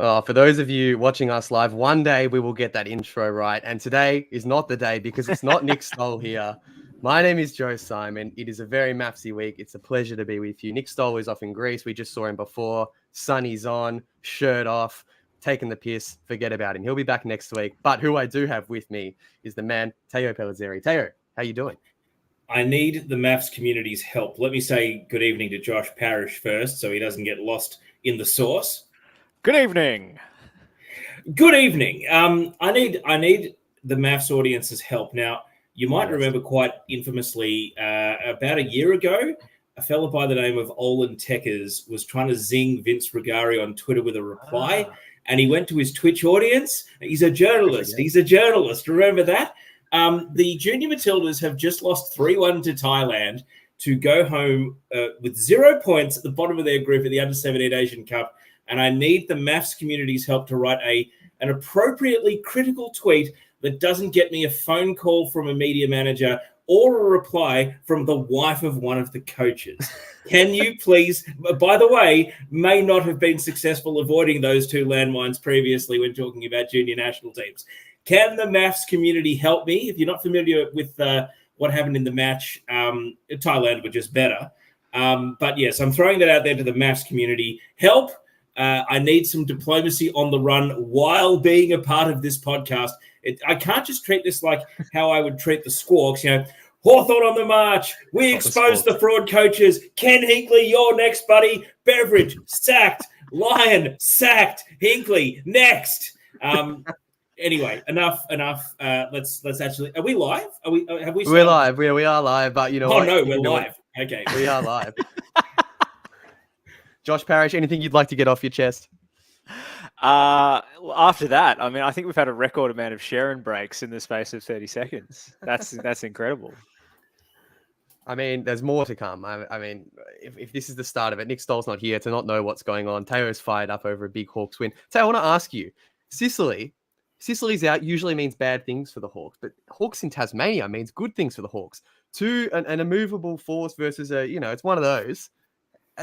For those of you watching us live, one day we will get that intro right. And today is not the day because it's not Nick Stoll here. My name is Joe Simon. It is a very MAFFSy week. It's a pleasure to be with you. Nick Stoll is off in Greece. We just saw him before. Sunny's on, shirt off, taking the piss. Forget about him. He'll be back next week. But who I do have with me is the man, Teo Pellizzeri. Teo, how you doing? I need the MAFFS community's help. Let me say good evening to Josh Parrish first so he doesn't get lost in the sauce. Good evening. Good evening. I need the MAFFS audience's help. Now, you might remember quite infamously about a year ago, a fella by the name of Olin Teckers was trying to zing Vince Rigari on Twitter with a reply, and he went to his Twitch audience. He's a journalist. Remember that? The Junior Matildas have just lost 3-1 to Thailand to go home with 0 points at the bottom of their group at the Under-17 Asian Cup. And I need the MAFFS community's help to write an appropriately critical tweet that doesn't get me a phone call from a media manager or a reply from the wife of one of the coaches. Can you please, by the way, may not have been successful avoiding those two landmines previously when talking about junior national teams. Can the MAFFS community help me? If you're not familiar with what happened in the match, Thailand were just better. But yes, I'm throwing that out there to the MAFFS community. Help. I need some diplomacy on the run while being a part of this podcast. I can't just treat this like how I would treat the Squawks. Hawthorn on the march. We exposed the fraud coaches. Ken Hinkley, you're next, buddy. Beveridge, sacked. Lyon, sacked. Hinkley, next. Anyway, enough. Let's actually. Are we live? Have we? We're live. We are live. But you know. Oh no, we're live. Okay, we are live. Josh Parrish, anything you'd like to get off your chest? After that, I think we've had a record amount of Sharon breaks in the space of 30 seconds. That's incredible. There's more to come. If this is the start of it, Nick Stoll's not here to not know what's going on. Teo's fired up over a big Hawks win. Teo, I want to ask you, Sicily's out usually means bad things for the Hawks, but Hawks in Tasmania means good things for the Hawks. An immovable force versus it's one of those.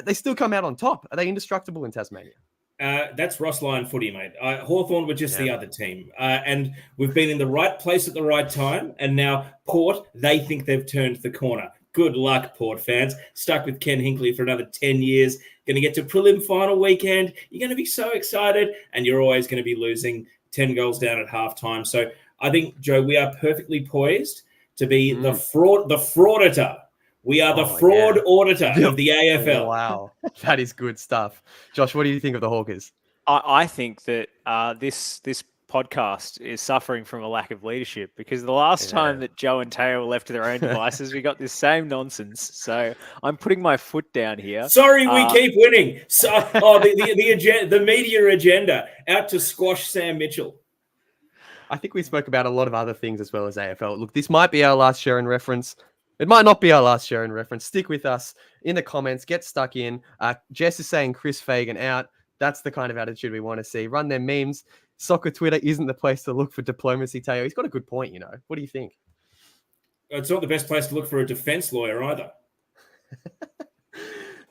They still come out on top. Are they indestructible in Tasmania? That's Ross Lyon footy, mate. Hawthorn were just the other team. And we've been in the right place at the right time. And now Port, they think they've turned the corner. Good luck, Port fans. Stuck with Ken Hinkley for another 10 years. Going to get to prelim final weekend. You're going to be so excited. And you're always going to be losing 10 goals down at halftime. So I think, Joe, we are perfectly poised to be the frauditor. We are the fraud auditor of the AFL. Wow, that is good stuff. Josh, what do you think of the Hawkers? I think that this podcast is suffering from a lack of leadership because the last time that Joe and Teo were left to their own devices, we got this same nonsense. So I'm putting my foot down here. Sorry, we keep winning. So, the media agenda out to squash Sam Mitchell. I think we spoke about a lot of other things as well as AFL. Look, this might be our last Sharon reference. It might not be our last Sharon reference. Stick with us in the comments. Get stuck in. Jess is saying Chris Fagan out. That's the kind of attitude we want to see. Run their memes. Soccer Twitter isn't the place to look for diplomacy, Teo. He's got a good point, What do you think? It's not the best place to look for a defense lawyer either.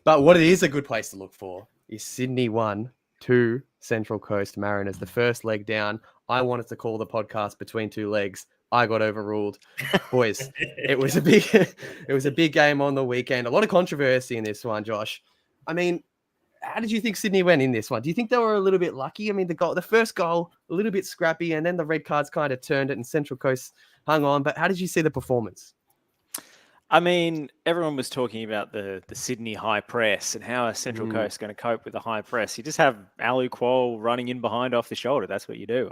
But what it is a good place to look for is Sydney 1-2 Central Coast Mariners. The first leg down. I wanted to call the podcast Between Two Legs. I got overruled. Boys, it was a big game on the weekend. A lot of controversy in this one, Josh. How did you think Sydney went in this one? Do you think they were a little bit lucky? The first goal, a little bit scrappy, and then the red cards kind of turned it and Central Coast hung on. But how did you see the performance? Everyone was talking about the Sydney high press and how is Central Coast going to cope with the high press. You just have Alu Kuol running in behind off the shoulder. That's what you do.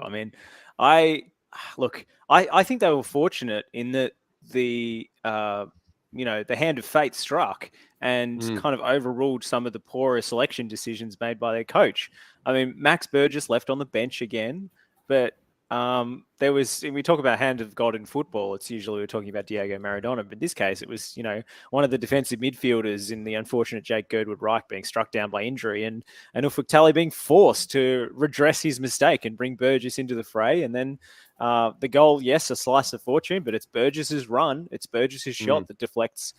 I think they were fortunate in that the hand of fate struck and kind of overruled some of the poorer selection decisions made by their coach. Max Burgess left on the bench again, but we talk about hand of God in football. It's usually we're talking about Diego Maradona, but in this case, it was, one of the defensive midfielders in the unfortunate Jake Girdwood-Reich being struck down by injury and Ufuk Talay being forced to redress his mistake and bring Burgess into the fray. And then the goal, yes, a slice of fortune, but it's Burgess's run. It's Burgess's shot that deflects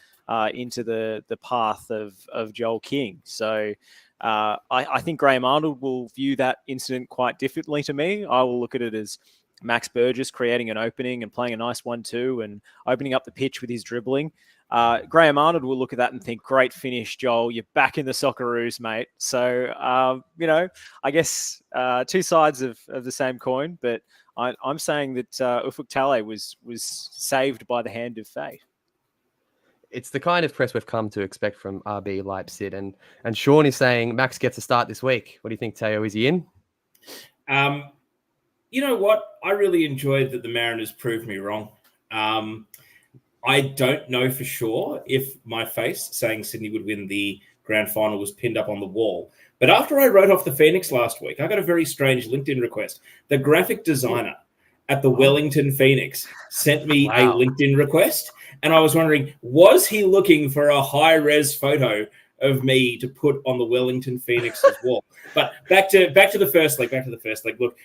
into the path of Joel King. So I think Graham Arnold will view that incident quite differently to me. I will look at it as Max Burgess creating an opening and playing a nice 1-2 and opening up the pitch with his dribbling. Graham Arnold will look at that and think, great finish, Joel. You're back in the Socceroos, mate. So, I guess two sides of the same coin, but I'm saying that Ufuk Talay was saved by the hand of fate. It's the kind of press we've come to expect from RB Leipzig. And Sean is saying Max gets a start this week. What do you think, Teo? Is he in? You know what? I really enjoyed that the Mariners proved me wrong. I don't know for sure if my face saying Sydney would win the grand final was pinned up on the wall. But after I wrote off the Phoenix last week, I got a very strange LinkedIn request. The graphic designer at the Wellington Phoenix sent me a LinkedIn request. And I was wondering, was he looking for a high-res photo of me to put on the Wellington Phoenix's wall? But back to the first leg. Look,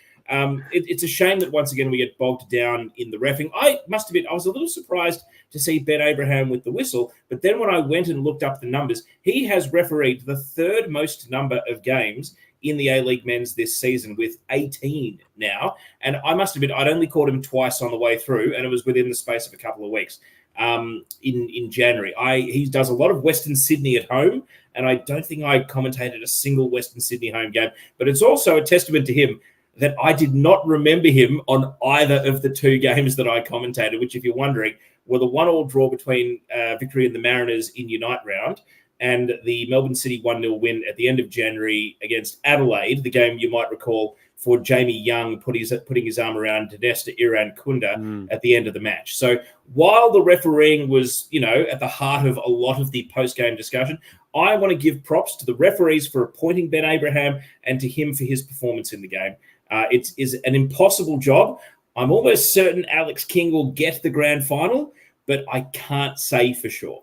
it's a shame that once again we get bogged down in the reffing. I must admit, I was a little surprised to see Ben Abraham with the whistle, but then when I went and looked up the numbers, he has refereed the third most number of games in the A-League men's this season with 18 now. And I must admit, I'd only caught him twice on the way through, and it was within the space of a couple of weeks in January. He does a lot of Western Sydney at home, and I don't think I commentated a single Western Sydney home game, but it's also a testament to him that I did not remember him on either of the two games that I commentated, which, if you're wondering, were the 1-1 draw between Victory and the Mariners in Unite round and the Melbourne City 1-0 win at the end of January against Adelaide, the game you might recall for Jamie Young putting his arm around Desta Iran Kunda at the end of the match. So while the refereeing was, at the heart of a lot of the post-game discussion, I want to give props to the referees for appointing Ben Abraham and to him for his performance in the game. It is an impossible job. I'm almost certain Alex King will get the grand final, but I can't say for sure.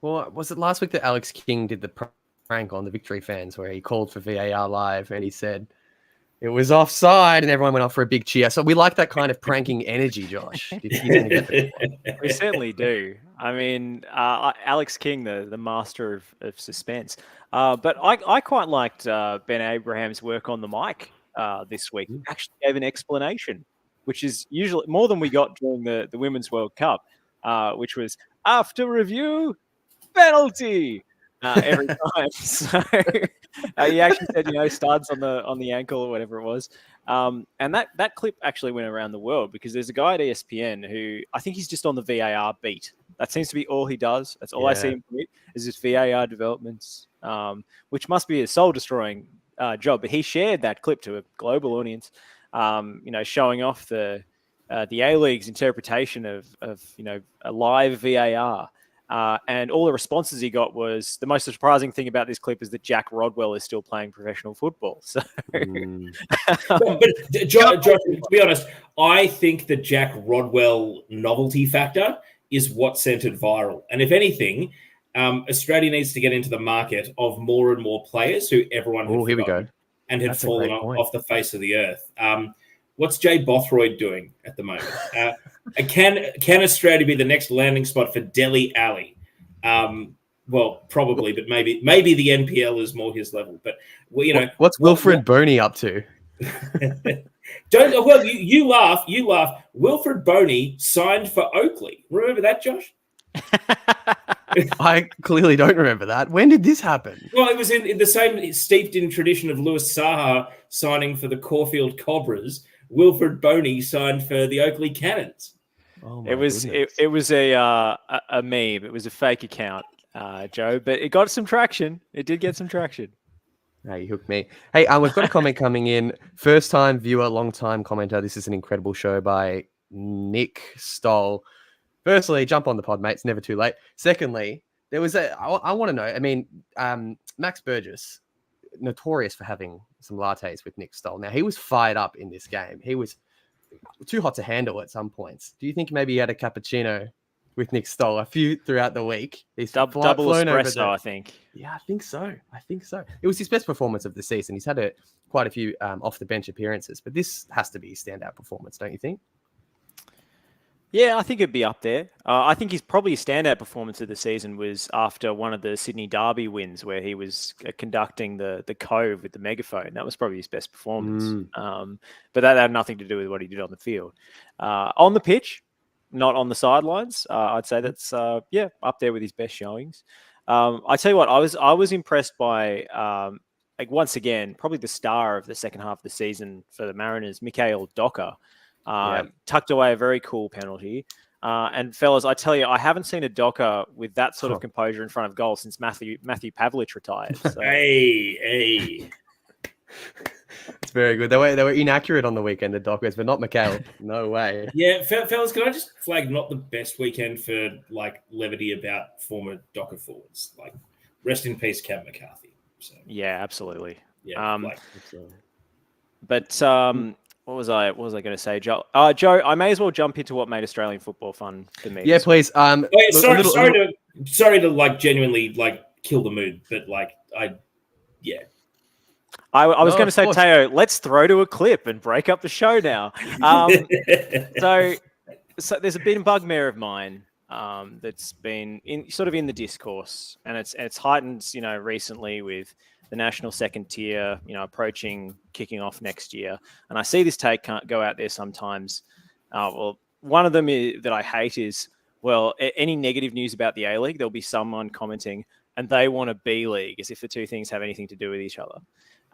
Well, was it last week that Alex King did the prank on the Victory fans where he called for VAR live and he said it was offside and everyone went off for a big cheer? So we like that kind of pranking energy, Josh. We certainly do. I mean, Alex King, the master of suspense. But I quite liked Ben Abraham's work on the mic this week. He actually gave an explanation, which is usually more than we got during the Women's World Cup, which was after review, penalty every time. So he actually said, studs on the ankle or whatever it was. And that clip actually went around the world because there's a guy at ESPN who I think he's just on the VAR beat. That seems to be all he does. That's all I see him do is his VAR developments, which must be a soul-destroying job. But he shared that clip to a global audience, showing off the A-League's interpretation of a live VAR. And all the responses he got was, the most surprising thing about this clip is that Jack Rodwell is still playing professional football. So, but Josh, to be honest, I think the Jack Rodwell novelty factor is what sent it viral. And if anything, Australia needs to get into the market of more and more players who everyone had fallen off the face of the earth. What's Jay Bothroyd doing at the moment? Can Australia be the next landing spot for Dele Alli? Well, probably, but maybe the NPL is more his level. But what's Wilfred Boney up to? You laugh. Wilfred Boney signed for Oakley. Remember that, Josh? I clearly don't remember that. When did this happen? Well, it was in the same steeped in tradition of Lewis Saha signing for the Caulfield Cobras. Wilfred Boney signed for the Oakley Cannons. Oh, it was a meme. It was a fake account, Joe, but it got some traction. It did get some traction. Hey, you hooked me. Hey, we've got a comment coming in. First time viewer, long time commenter. This is an incredible show by Nick Stoll. Firstly, jump on the pod, mate. It's never too late. Secondly, I want to know. I mean, Max Burgess, notorious for having some lattes with Nick Stoll. Now, he was fired up in this game. He was too hot to handle at some points. Do you think maybe he had a cappuccino with Nick Stoll a few throughout the week? He's double espresso, I think. Yeah, I think so. It was his best performance of the season. He's had quite a few off-the-bench appearances, but this has to be a standout performance, don't you think? Yeah, I think it'd be up there. I think he's probably a standout performance of the season was after one of the Sydney Derby wins where he was conducting the Cove with the megaphone. That was probably his best performance. But that had nothing to do with what he did on the field. On the pitch, not on the sidelines, I'd say that's, up there with his best showings. I tell you what, I was impressed by, once again, probably the star of the second half of the season for the Mariners, Mikael Docker. Tucked away a very cool penalty. And fellas, I tell you, I haven't seen a Docker with that sort of composure in front of goal since Matthew Pavlich retired. So. Hey. It's very good. They were inaccurate on the weekend, the Dockers, but not Mikael. No way. Yeah, fellas, can I just flag not the best weekend for levity about former Docker forwards? Rest in peace, Cam McCarthy. So, yeah, absolutely. Yeah, absolutely. But what was I going to say, Joe? Joe, I may as well jump into what made Australian football fun for me. Yeah, please. Sorry to genuinely kill the mood, but I was going to say, Teo, let's throw to a clip and break up the show now. So there's a bit bugbear of mine that's been in the discourse, and it's heightened, recently with the national second tier, approaching kicking off next year. And I see this take can't go out there sometimes. One of them that I hate is, any negative news about the A-League, there'll be someone commenting, and they want a B-League, as if the two things have anything to do with each other.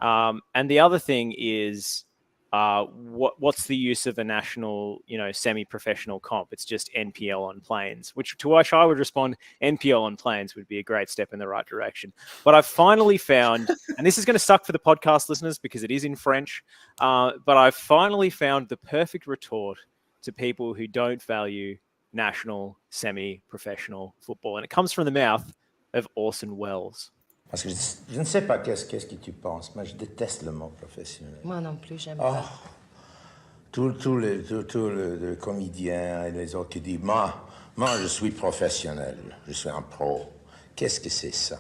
And the other thing is, what's the use of a national, semi-professional comp? It's just NPL on planes, to which I would respond, NPL on planes would be a great step in the right direction. But I've finally found, and this is going to suck for the podcast listeners because it is in French, but I've finally found the perfect retort to people who don't value national semi-professional football. And it comes from the mouth of Orson Welles. Parce que je ne sais pas qu'est-ce que tu penses. Moi, je déteste le mot professionnel. Moi non plus, j'aime pas. Tous les comédiens et les autres qui disent moi, je suis professionnel, je suis un pro. Qu'est-ce que c'est ça?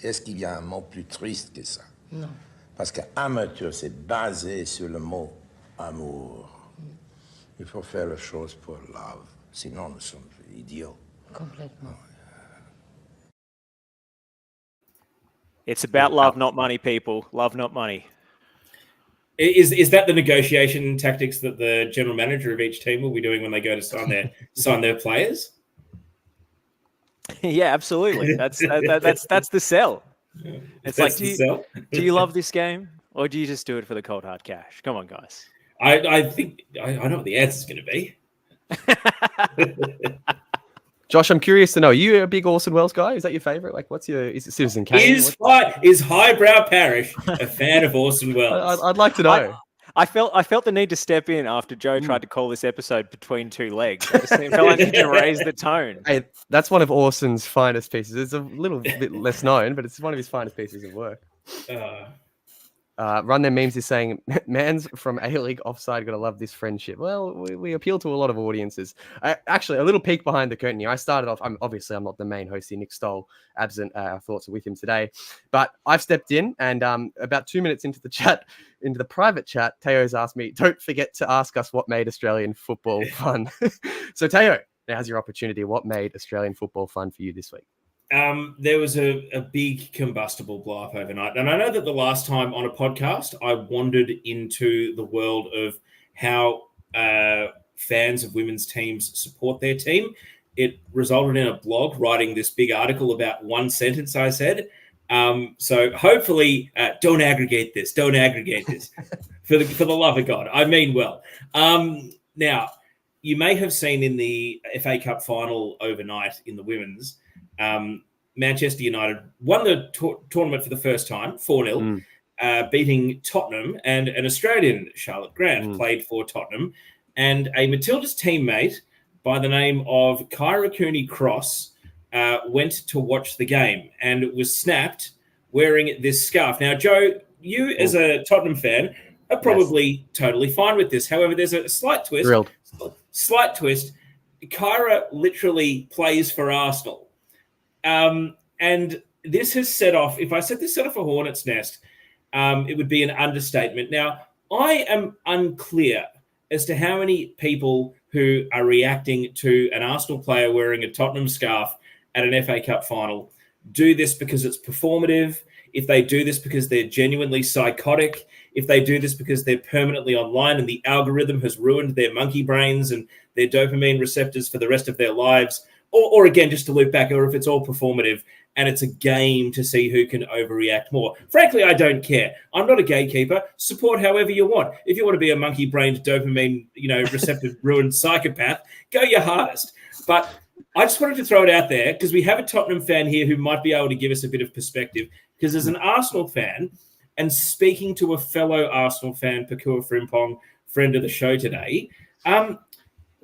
Est-ce qu'il y a un mot plus triste que ça? Non. Parce qu'amateur, c'est basé sur le mot amour. Il faut faire les choses pour love. Sinon, nous sommes idiots. Complètement. It's about love, not money, people. Love, not money. Is that the negotiation tactics that the general manager of each team will be doing when they go to sign their players? Yeah, absolutely. That's the sell. Yeah. It's like, do you love this game, or do you just do it for the cold hard cash? Come on, guys. I think I know what the answer is going to be. Josh, I'm curious to know, are you a big Orson Welles guy? Is that your favorite? Is it Citizen Kane? Is Highbrow Parish a fan of Orson Welles? I'd like to know. I felt the need to step in after Joe tried to call this episode Between Two Legs. I just felt I need to raise the tone. Hey, that's one of Orson's finest pieces. It's a little bit less known, but it's one of his finest pieces of work. Run Them Memes is saying, man's from A-League offside, gotta love this friendship. Well, we appeal to a lot of audiences. Actually, a little peek behind the curtain here. I started off, I'm not the main host here. Nick Stoll, absent. Our thoughts are with him today. But I've stepped in, and about 2 minutes into the chat, into the private chat, Teo's asked me, don't forget to ask us what made Australian football fun. So Teo, now's your opportunity. What made Australian football fun for you this week? There was a big combustible blow up overnight. And I know that the last time on a podcast, I wandered into the world of how fans of women's teams support their team. It resulted in a blog writing this big article about one sentence I said. So hopefully, don't aggregate this. Don't aggregate this. for the love of God. I mean well. Now, you may have seen in the FA Cup final overnight in the women's, Manchester United won the tournament for the first time, 4-0, beating Tottenham, and an Australian, Charlotte Grant, played for Tottenham, and a Matilda's teammate by the name of Kyra Cooney-Cross went to watch the game and was snapped wearing this scarf. Now, Joe, you as a Tottenham fan are probably totally fine with this. However, there's a slight twist. Thrilled. Slight twist. Kyra literally plays for Arsenal. And this has set off, if I said this set off a hornet's nest, it would be an understatement. Now, I am unclear as to how many people who are reacting to an Arsenal player wearing a Tottenham scarf at an FA Cup final do this because it's performative, if they do this because they're genuinely psychotic, if they do this because they're permanently online and the algorithm has ruined their monkey brains and their dopamine receptors for the rest of their lives, or again, just to loop back, or if it's all performative and it's a game to see who can overreact more. Frankly, I don't care. I'm not a gatekeeper. Support however you want. If you want to be a monkey-brained, dopamine, receptive, ruined psychopath, go your hardest. But I just wanted to throw it out there because we have a Tottenham fan here who might be able to give us a bit of perspective. Because as an Arsenal fan, and speaking to a fellow Arsenal fan, Pakua Frimpong, friend of the show today,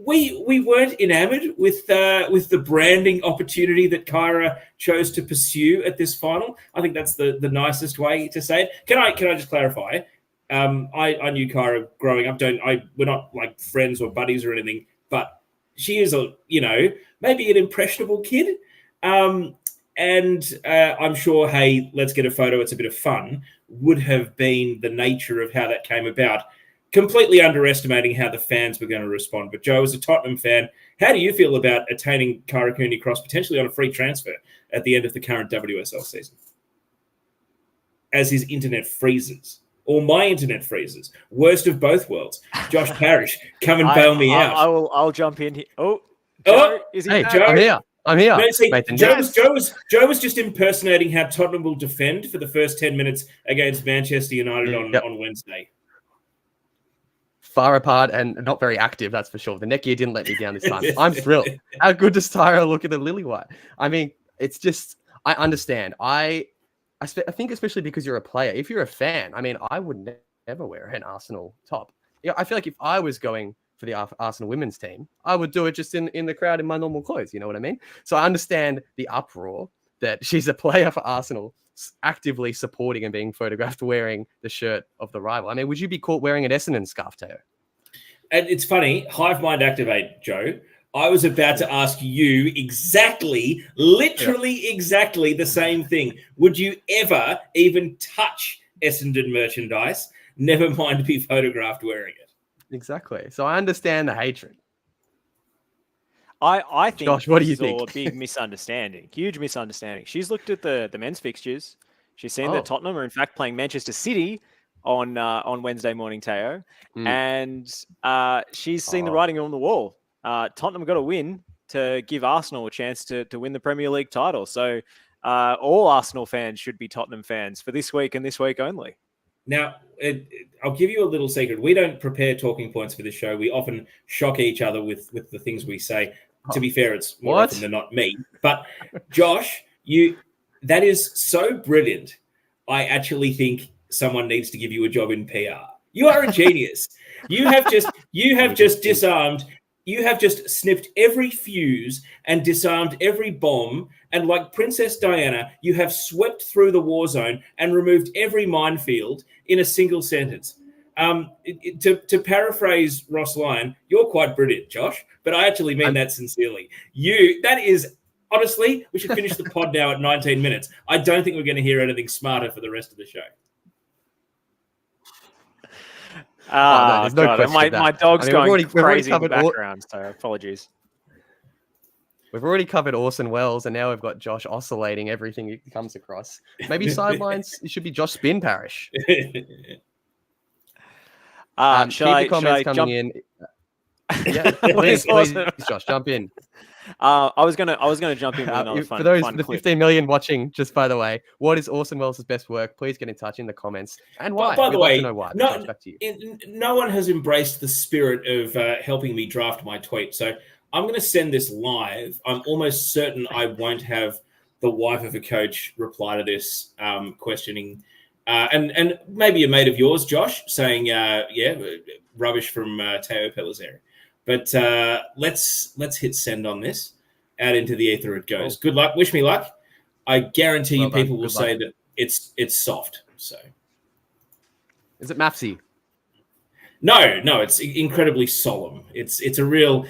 we weren't enamored with the branding opportunity that Kyra chose to pursue at this final. I think that's the nicest way to say it. Can I just clarify? I knew Kyra growing up. We're not like friends or buddies or anything, but she is maybe an impressionable kid. And I'm sure, hey, let's get a photo, it's a bit of fun, would have been the nature of how that came about, completely underestimating how the fans were going to respond. But Joe, as a Tottenham fan, how do you feel about attaining Kyra Cooney-Cross potentially on a free transfer at the end of the current WSL season? As his internet freezes. Or my internet freezes. Worst of both worlds. Josh Parrish, come and bail me out. I'll jump in here. Joe, is he? Hey, Joe? I'm here. No, see, Nathan, Joe was just impersonating how Tottenham will defend for the first 10 minutes against Manchester United on Wednesday. Far apart and not very active, that's for sure. The Netgear didn't let me down this time. I'm thrilled. How good does Tyra look at the lily white? I mean, it's just, I understand. I think especially because you're a player, if you're a fan, I mean, I would never wear an Arsenal top. I feel like if I was going for the Arsenal women's team, I would do it just in the crowd in my normal clothes. You know what I mean? So I understand the uproar that she's a player for Arsenal, actively supporting and being photographed wearing the shirt of the rival. I mean, would you be caught wearing an Essendon scarf, Teo? And it's funny, hive mind activate, Joe. I was about to ask you literally exactly the same thing. Would you ever even touch Essendon merchandise? Never mind be photographed wearing it. Exactly. So I understand the hatred. I think Josh, what do you think? A big misunderstanding, huge misunderstanding. She's looked at the men's fixtures. She's seen that Tottenham are in fact playing Manchester City on Wednesday morning, Teo, and she's seen the writing on the wall. Tottenham got to win to give Arsenal a chance to win the Premier League title. So all Arsenal fans should be Tottenham fans for this week and this week only. Now, I'll give you a little secret. We don't prepare talking points for this show. We often shock each other with the things we say. To be fair, it's more often than not me. But Josh, that is so brilliant. I actually think someone needs to give you a job in PR. You are a genius. You have just disarmed. You have just snipped every fuse and disarmed every bomb. And like Princess Diana, you have swept through the war zone and removed every minefield in a single sentence. To paraphrase Ross Lyon, you're quite brilliant, Josh, but I actually mean that sincerely. That is, honestly, we should finish the pod now at 19 minutes. I don't think we're going to hear anything smarter for the rest of the show. There's no question my dog's going crazy in the background, so apologies. We've already covered Orson Welles, and now we've got Josh oscillating everything he comes across. Maybe sidelines, it should be Josh Spin Parish. Keep the comments coming in. Yeah, please, Josh, jump in. I was gonna jump in with another fun. For those fun the clip. 15 million watching, just by the way, what is Orson Welles' best work? Please get in touch in the comments and why. By the way, to know why. Josh, back to you. No one has embraced the spirit of helping me draft my tweet, so I'm going to send this live. I'm almost certain I won't have the wife of a coach reply to this questioning, and maybe a mate of yours, Josh, saying rubbish from Teo Pellizzeri. But let's hit send on this. Out into the ether it goes. Good luck. Wish me luck. I guarantee you people will say that it's soft. So, is it MAFFS? No, it's incredibly solemn. It's a real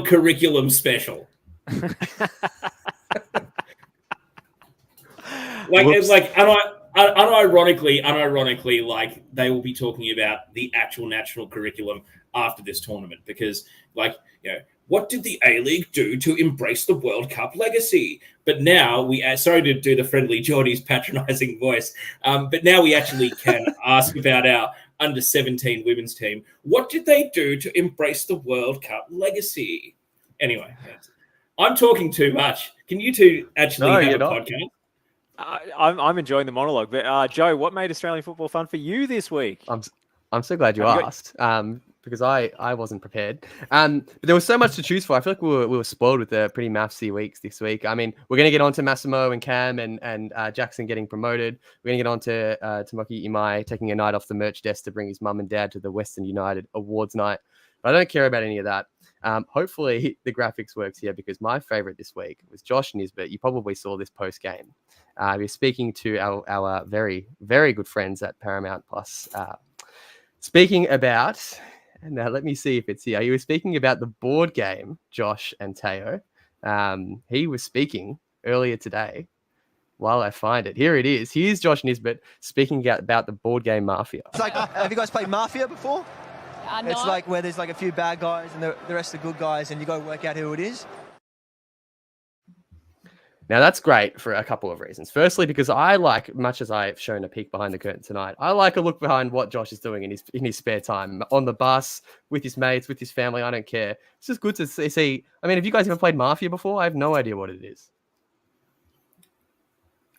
curriculum special. Unironically, like they will be talking about the actual national curriculum after this tournament because, like, what did the A-League do to embrace the World Cup legacy? But now sorry to do the friendly Geordie's patronising voice, but now we actually can ask about our under-17 women's team. What did they do to embrace the World Cup legacy? Anyway, I'm talking too much. Can you two actually have a podcast? I'm enjoying the monologue. But Joe, what made Australian football fun for you this week? I'm so glad you asked. Because I wasn't prepared. But there was so much to choose for. I feel like we were spoiled with the pretty mathsy weeks this week. I mean, we're going to get on to Massimo and Cam and Jackson getting promoted. We're going to get on to Tomoki Imai taking a night off the merch desk to bring his mum and dad to the Western United Awards night. But I don't care about any of that. Hopefully the graphics works here because my favorite this week was Josh Nisbet. You probably saw this post game. We're speaking to our very, very good friends at Paramount Plus. Speaking about... Now, let me see if it's here. He was speaking about the board game, Josh and Teo. He was speaking earlier today. While I find it, here it is. Here's Josh Nisbet speaking about the board game Mafia. It's like, have you guys played Mafia before? No. It's like where there's like a few bad guys and the rest are good guys, and you got to work out who it is. Now, that's great for a couple of reasons. Firstly, because I like, much as I've shown a peek behind the curtain tonight, I like a look behind what Josh is doing in his spare time, on the bus, with his mates, with his family. I don't care. It's just good to see. I mean, have you guys ever played Mafia before? I have no idea what it is.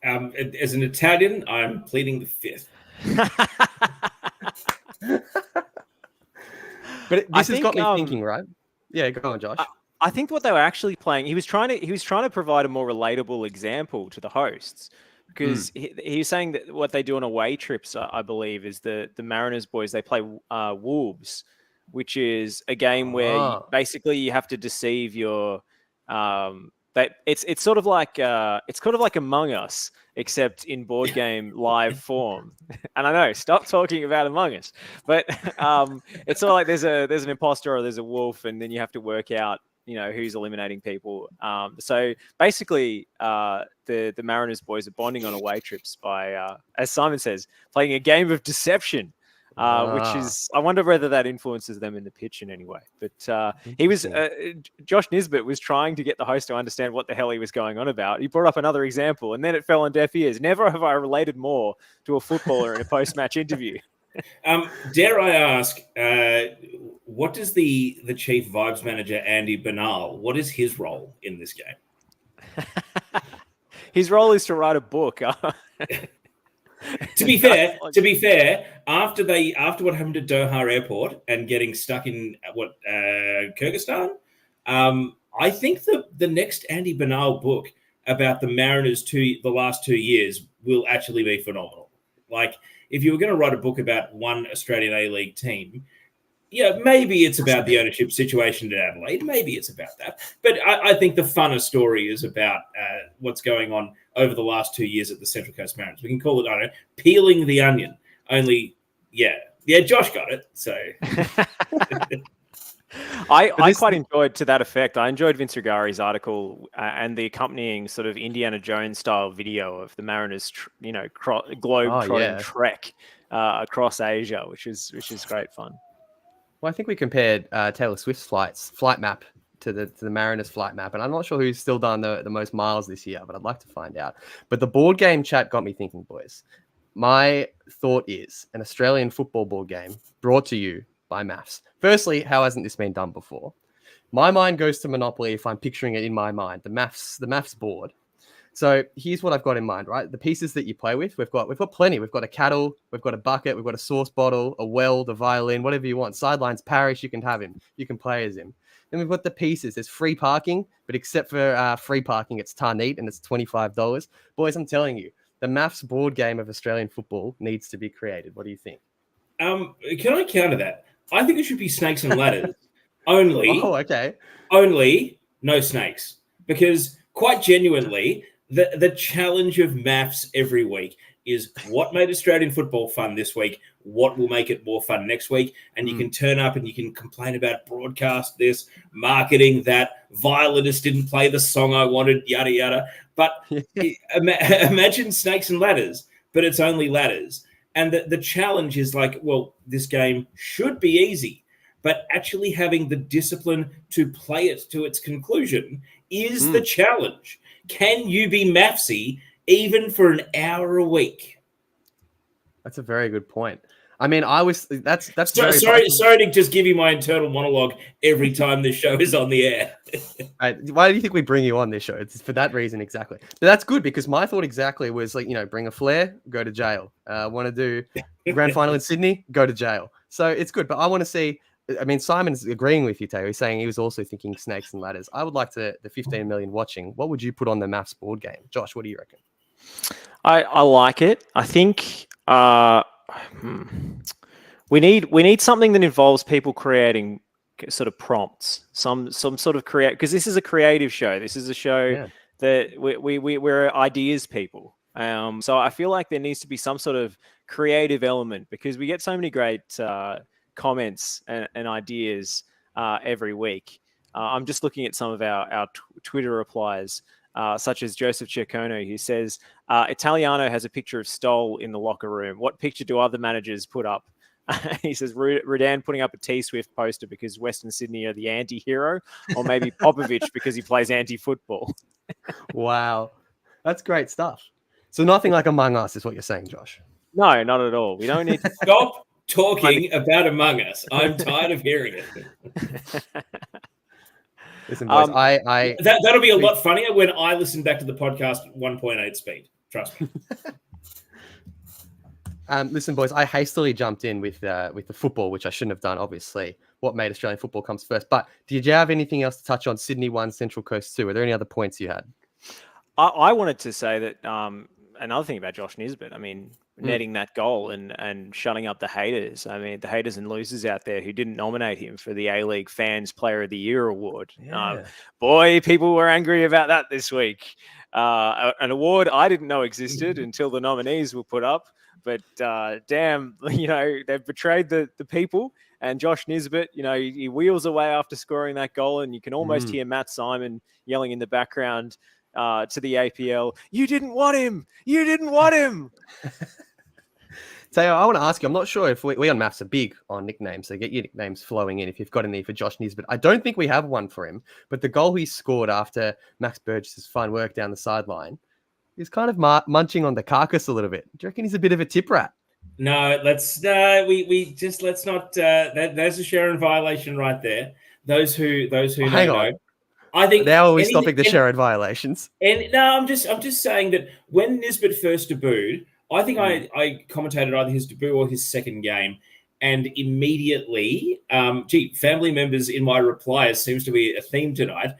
As an Italian, I'm pleading the fifth. But this has got me thinking, right? Yeah, go on, Josh. I think what they were actually playing, he was trying to provide a more relatable example to the hosts, because he was saying that what they do on away trips, I believe, is the Mariners boys, they play Wolves, which is a game where basically you have to deceive your it's sort of like Among Us, except in board game live form. And I know, stop talking about Among Us, but it's sort of like there's an imposter or there's a wolf, and then you have to work out who's eliminating people. So basically, the Mariners boys are bonding on away trips by, as Simon says, playing a game of deception, which is, I wonder whether that influences them in the pitch in any way. But Josh Nisbet was trying to get the host to understand what the hell he was going on about. He brought up another example, and then it fell on deaf ears. Never have I related more to a footballer in a post-match interview. Dare I ask, what does the chief vibes manager, Andy Bernal, what is his role in this game? His role is to write a book. To be fair, after what happened to Doha Airport and getting stuck in Kyrgyzstan, I think the next Andy Bernal book about the Mariners the last 2 years will actually be phenomenal. Like, if you were going to write a book about one Australian A-League team, maybe it's about the ownership situation in Adelaide. Maybe it's about that. But I think the funnest story is about what's going on over the last 2 years at the Central Coast Mariners. We can call it, I don't know, peeling the onion. Only, Josh got it. So... I quite enjoyed, to that effect, I enjoyed Vince Rugari's article and the accompanying sort of Indiana Jones style video of the Mariners, globe-trotting trek across Asia, which is great fun. Well, I think we compared Taylor Swift's flight map to the Mariners flight map, and I'm not sure who's still done the most miles this year, but I'd like to find out. But the board game chat got me thinking, boys. My thought is an Australian football board game brought to you by MAFFS. Firstly, how hasn't this been done before? My mind goes to Monopoly if I'm picturing it in my mind, the MAFFS board. So here's what I've got in mind, right? The pieces that you play with, we've got plenty. We've got a cattle, we've got a bucket, we've got a sauce bottle, a weld, a violin, whatever you want. Sidelines Parish, you can have him. You can play as him. Then we've got the pieces. There's free parking, but except for free parking, it's Tarneet and it's $25. Boys, I'm telling you, the MAFFS board game of Australian football needs to be created. What do you think? Can I counter that? I think it should be snakes and ladders. Only. Oh, okay. Only no snakes. Because quite genuinely, the challenge of MAFFS every week is what made Australian football fun this week, what will make it more fun next week. And you can turn up and you can complain about broadcast this, marketing that, violinist didn't play the song I wanted, yada, yada. But imagine snakes and ladders, but it's only ladders. And the challenge is like, well, this game should be easy. but actually having the discipline to play it to its conclusion is the challenge. Can you be MAFFSy even for an hour a week? That's a very good point. I mean, that's sorry to just give you my internal monologue every time this show is on the air. Why do you think we bring you on this show? It's for that reason exactly. But that's good because my thought exactly was like, bring a flare, go to jail. Want to do grand final in Sydney, go to jail. So it's good. But I want to see. I mean, Simon's agreeing with you, Taylor. He's saying he was also thinking snakes and ladders. I would like the 15 million watching. What would you put on the MAFFS board game, Josh? What do you reckon? I like it. I think. We need something that involves people creating sort of prompts, some sort of because this is a creative show. This is a show that we're ideas people. So I feel like there needs to be some sort of creative element because we get so many great comments and ideas every week. I'm just looking at some of our Twitter replies. Such as Joseph Ciacono, who says, Italiano has a picture of Stoll in the locker room. What picture do other managers put up? He says, Redan putting up a T-Swift poster because Western Sydney are the anti-hero, or maybe Popovich because he plays anti-football. Wow. That's great stuff. So nothing like Among Us is what you're saying, Josh? No, not at all. We don't need to... Stop talking about Among Us. I'm tired of hearing it. Listen, boys, that'll be a lot funnier when I listen back to the podcast at 1.8 speed. Trust me. Listen, boys, I hastily jumped in with the football, which I shouldn't have done, obviously. What made Australian football comes first. But did you have anything else to touch on? Sydney 1, Central Coast 2. Were there any other points you had? I wanted to say that another thing about Josh Nisbet, I mean, netting that goal and shutting up the haters. I mean, the haters and losers out there who didn't nominate him for the A-League Fans Player of the Year award. Yeah. Boy, people were angry about that this week. An award I didn't know existed until the nominees were put up. But damn, they've betrayed the people. And Josh Nisbet, he wheels away after scoring that goal, and you can almost hear Matt Simon yelling in the background to the APL, "You didn't want him! You didn't want him!" Tayo, I want to ask you, I'm not sure if we on MAFFS are big on nicknames, so get your nicknames flowing in if you've got any for Josh Nisbet. I don't think we have one for him, but the goal he scored after Max Burgess's fine work down the sideline, he's kind of munching on the carcass a little bit. Do you reckon he's a bit of a tip rat? No, let's not. There's a Sharon violation right there. Those who Hang on. know. I think now are we stopping the Sharon violations? And no, I'm just saying that when Nisbet first debuted, I think I commentated either his debut or his second game, and immediately, family members in my replies seems to be a theme tonight.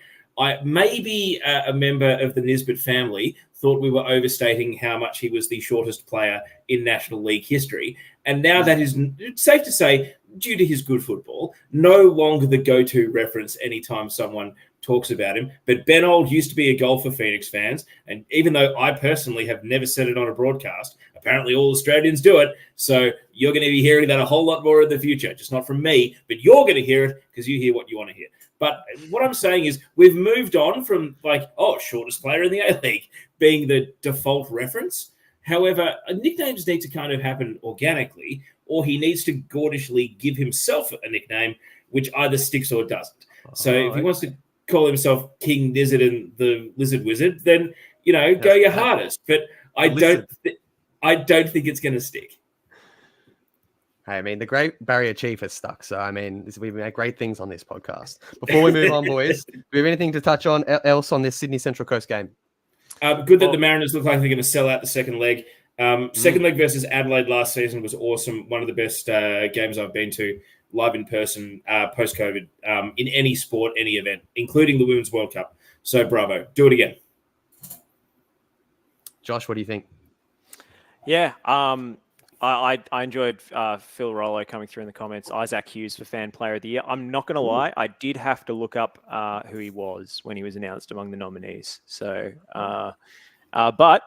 Maybe a member of the Nisbet family thought we were overstating how much he was the shortest player in National League history. And now that is safe to say, due to his good football, no longer the go-to reference anytime someone talks about him. But Ben Old used to be a goal for Phoenix fans. And even though I personally have never said it on a broadcast, apparently all Australians do it. So you're going to be hearing that a whole lot more in the future. Just not from me, but you're going to hear it because you hear what you want to hear. But what I'm saying is we've moved on from shortest player in the A-League being the default reference. However, nicknames need to kind of happen organically, or he needs to gaudishly give himself a nickname, which either sticks or doesn't. So if he wants to call himself King Lizard and the Lizard Wizard, then, go your hardest. But I don't think it's going to stick. Hey, I mean, the Great Barrier Chief has stuck. So, I mean, we've made great things on this podcast. Before we move on, boys, do we have anything to touch on else on this Sydney Central Coast game? Good that the Mariners look like they're going to sell out the second leg. Second leg versus Adelaide last season was awesome. One of the best games I've been to live in person post-COVID in any sport, any event, including the Women's World Cup. So, bravo. Do it again. Josh, what do you think? Yeah, I enjoyed Phil Rollo coming through in the comments. Isaac Hughes for Fan Player of the Year. I'm not going to lie, I did have to look up who he was when he was announced among the nominees. So, but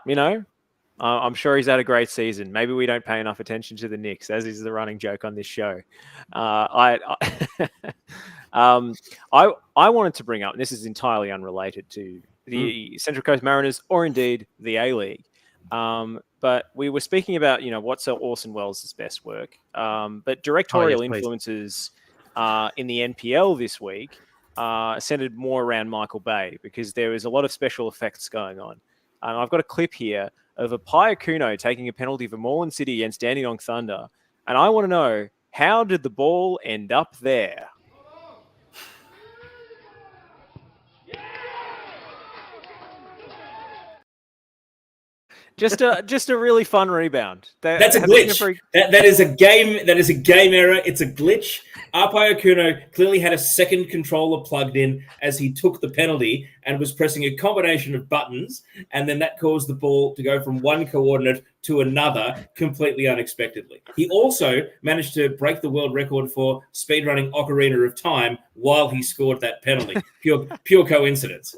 I'm sure he's had a great season. Maybe we don't pay enough attention to the Knicks, as is the running joke on this show. I wanted to bring up, and this is entirely unrelated to the Central Coast Mariners or indeed the A-League. But we were speaking about, what's Orson Welles' best work. But directorial influences in the NPL this week centered more around Michael Bay because there was a lot of special effects going on. And I've got a clip here of a Pyakuno taking a penalty for Moreland City against Dandenong Thunder. And I want to know, how did the ball end up there? Just a really fun rebound. That's a glitch. That is a game. That is a game error. It's a glitch. Arpaio Kuno clearly had a second controller plugged in as he took the penalty and was pressing a combination of buttons, and then that caused the ball to go from one coordinate to another completely unexpectedly. He also managed to break the world record for speedrunning Ocarina of Time while he scored that penalty. Pure coincidence.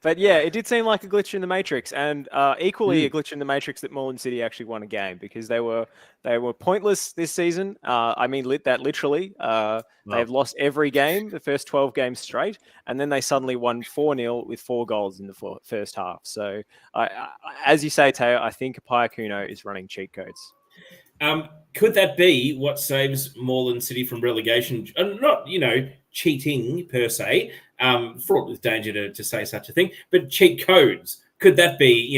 But yeah, it did seem like a glitch in the Matrix, and equally a glitch in the Matrix that Moreland City actually won a game because they were pointless this season. I mean, that literally. They've lost every game, the first 12 games straight, and then they suddenly won 4-0 with 4 goals in the first half. So, as you say, Teo, I think Pyakuno is running cheat codes. Could that be what saves Moreland City from relegation? Not, cheating per se, fraught with danger to say such a thing, but cheat codes. Could that be,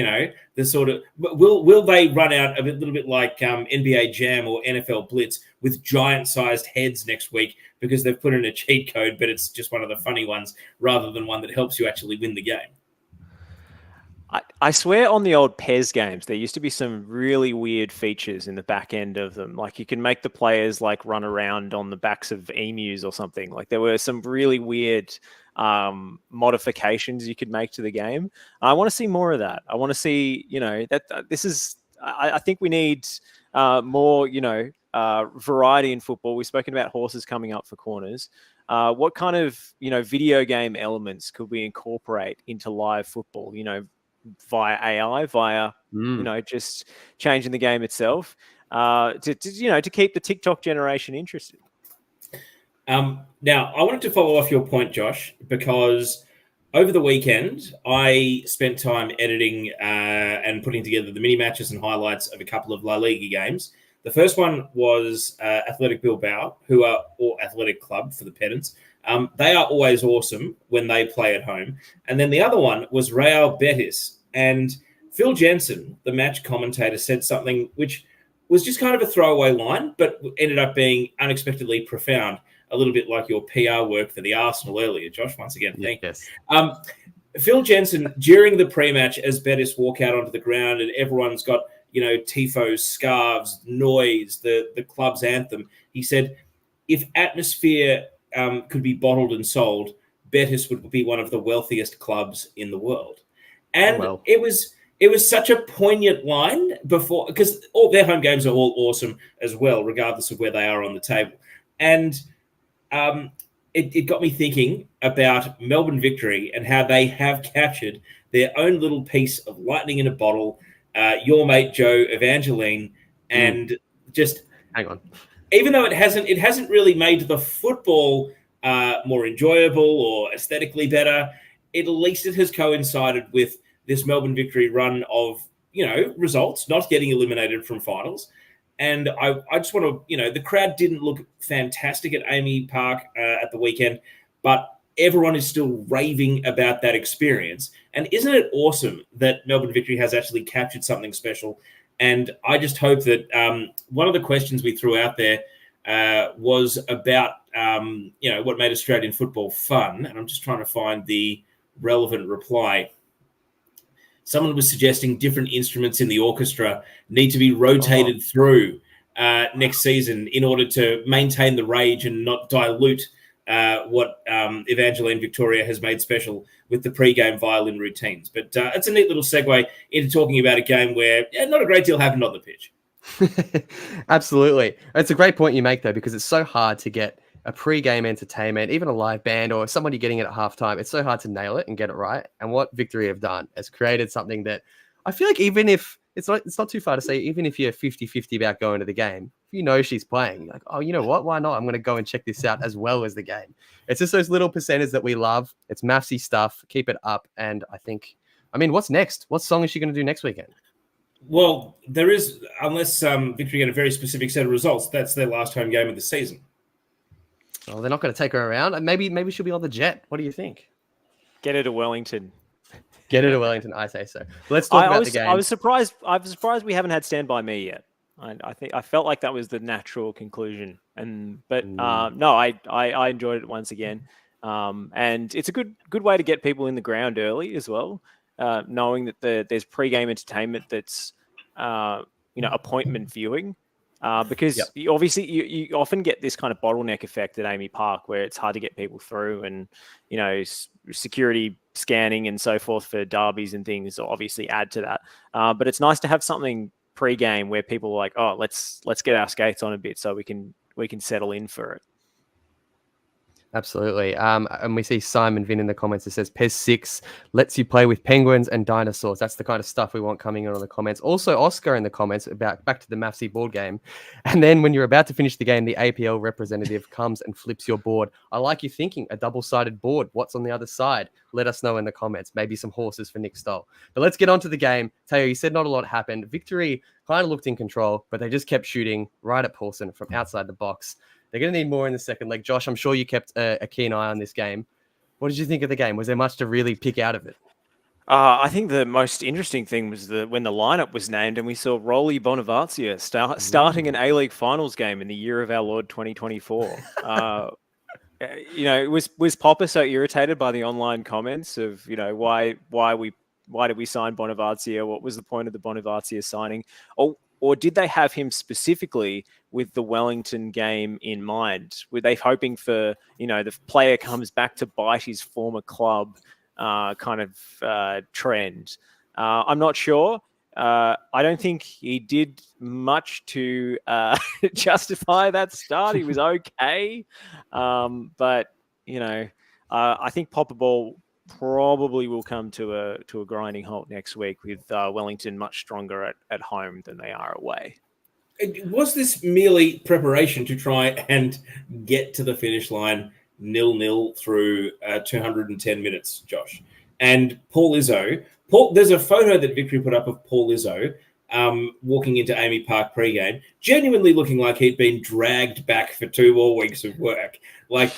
the sort of will they run out a little bit like NBA Jam or NFL Blitz with giant-sized heads next week because they've put in a cheat code, but it's just one of the funny ones rather than one that helps you actually win the game? I swear on the old PES games, there used to be some really weird features in the back end of them. Like you can make the players like run around on the backs of emus or something. Like there were some really weird modifications you could make to the game. I want to see more of that. I want to see, I think we need more, variety in football. We've spoken about horses coming up for corners. What kind of, video game elements could we incorporate into live football, via AI, via just changing the game itself, to keep the TikTok generation interested. Now, I wanted to follow off your point, Josh, because over the weekend I spent time editing and putting together the mini matches and highlights of a couple of La Liga games. The first one was Athletic Bilbao, who are or Athletic Club for the pedants. They are always awesome when they play at home. And then the other one was Real Betis. And Phil Jensen, the match commentator, said something which was just kind of a throwaway line, but ended up being unexpectedly profound, a little bit like your PR work for the Arsenal earlier. Josh, once again, thank you. Phil Jensen, during the pre-match, as Betis walk out onto the ground and everyone's got, tifos, scarves, noise, the club's anthem, he said, if atmosphere could be bottled and sold, Betis would be one of the wealthiest clubs in the world. And it was such a poignant line before, because all their home games are all awesome as well, regardless of where they are on the table. And it got me thinking about Melbourne Victory and how they have captured their own little piece of lightning in a bottle. Your mate Joe Evangeline, and just hang on. Even though it hasn't really made the football more enjoyable or aesthetically better, at least it has coincided with this Melbourne Victory run of, results, not getting eliminated from finals. And I just want to, the crowd didn't look fantastic at Amy Park at the weekend, but everyone is still raving about that experience. And isn't it awesome that Melbourne Victory has actually captured something special? And I just hope that one of the questions we threw out there was about, what made Australian football fun. And I'm just trying to find the relevant reply. Someone was suggesting different instruments in the orchestra need to be rotated through next season in order to maintain the rage and not dilute what Evangeline Victoria has made special with the pre-game violin routines. But it's a neat little segue into talking about a game where not a great deal happened on the pitch. Absolutely. It's a great point you make, though, because it's so hard to get a pre-game entertainment, even a live band or somebody getting it at halftime. It's so hard to nail it and get it right. And what Victory have done has created something that I feel like even if it's not too far to say, even if you're 50-50 about going to the game, if she's playing, you're like, oh, you know what? Why not? I'm going to go and check this out as well as the game. It's just those little percentages that we love. It's MAFFS stuff. Keep it up. And I think, what's next? What song is she going to do next weekend? Well, there is, unless Victory get a very specific set of results, that's their last home game of the season. Well, they're not going to take her around. Maybe she'll be on the jet. What do you think? Get her to Wellington. Get her to Wellington. I say so. Let's talk about the game. I was surprised we haven't had Stand By Me yet. I felt like that was the natural conclusion, no, I enjoyed it once again, and it's a good way to get people in the ground early as well, knowing that there's pre-game entertainment that's appointment viewing, because you often get this kind of bottleneck effect at Amy Park where it's hard to get people through, and security scanning and so forth for derbies and things obviously add to that, but it's nice to have something pre-game where people are like, oh, let's get our skates on a bit so we can settle in for it. Absolutely. And we see Simon Vin in the comments that says PES 6 lets you play with penguins and dinosaurs. That's the kind of stuff we want coming in on the comments. Also, Oscar in the comments about back to the MAFFS board game. And then when you're about to finish the game, the APL representative comes and flips your board. I like you thinking, a double-sided board. What's on the other side? Let us know in the comments. Maybe some horses for Nick Stoll. But let's get on to the game. Teo, you said not a lot happened. Victory kind of looked in control, but they just kept shooting right at Paulson from outside the box. They're going to need more in the second leg. Josh, I'm sure you kept a keen eye on this game. What did you think of the game? Was there much to really pick out of it? I think the most interesting thing was when the lineup was named and we saw Rolly Bonavazia starting an A-League finals game in the year of our Lord 2024. Was Popper so irritated by the online comments of, why did we sign Bonavazia? What was the point of the Bonavazia signing? Or did they have him specifically with the Wellington game in mind? Were they hoping for, the player comes back to bite his former club trend? I'm not sure. I don't think he did much to justify that start. He was okay. But I think Popper Ball probably will come to a grinding halt next week with Wellington much stronger at home than they are away. Was this merely preparation to try and get to the finish line 0-0 through 210 minutes, Josh? And Paul Izzo, there's a photo that Victory put up of Paul Izzo walking into Amy Park pre-game, genuinely looking like he'd been dragged back for 2 more weeks of work. Like,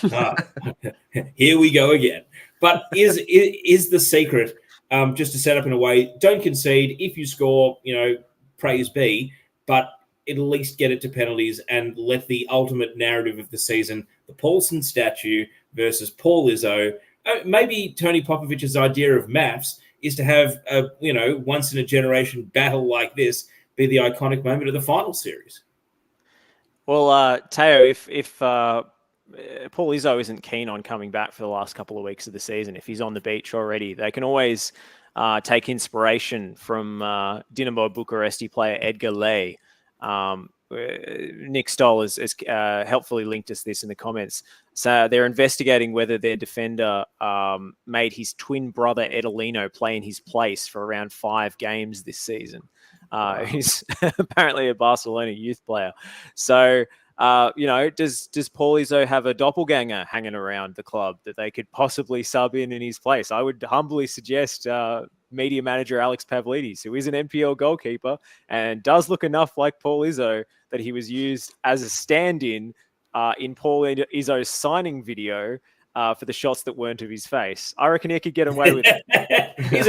here we go again. But is the secret just to set up in a way, don't concede. If you score, praise be, but at least get it to penalties and let the ultimate narrative of the season, the Paulson statue versus Paul Izzo, maybe Tony Popovich's idea of MAFFS is to have a, once-in-a-generation battle like this be the iconic moment of the final series. Well, Teo, if Paul Izzo isn't keen on coming back for the last couple of weeks of the season, if he's on the beach already, they can always take inspiration from Dinamo Bucharesti player Edgar Ley. Nick Stoll has helpfully linked us this in the comments. So they're investigating whether their defender made his twin brother Edolino play in his place for around 5 games this season. He's apparently a Barcelona youth player. So, does Paul Izzo have a doppelganger hanging around the club that they could possibly sub in his place? I would humbly suggest media manager Alex Pavlidis, who is an NPL goalkeeper and does look enough like Paul Izzo that he was used as a stand-in in Paul Izzo's signing video for the shots that weren't of his face. I reckon he could get away with it. He's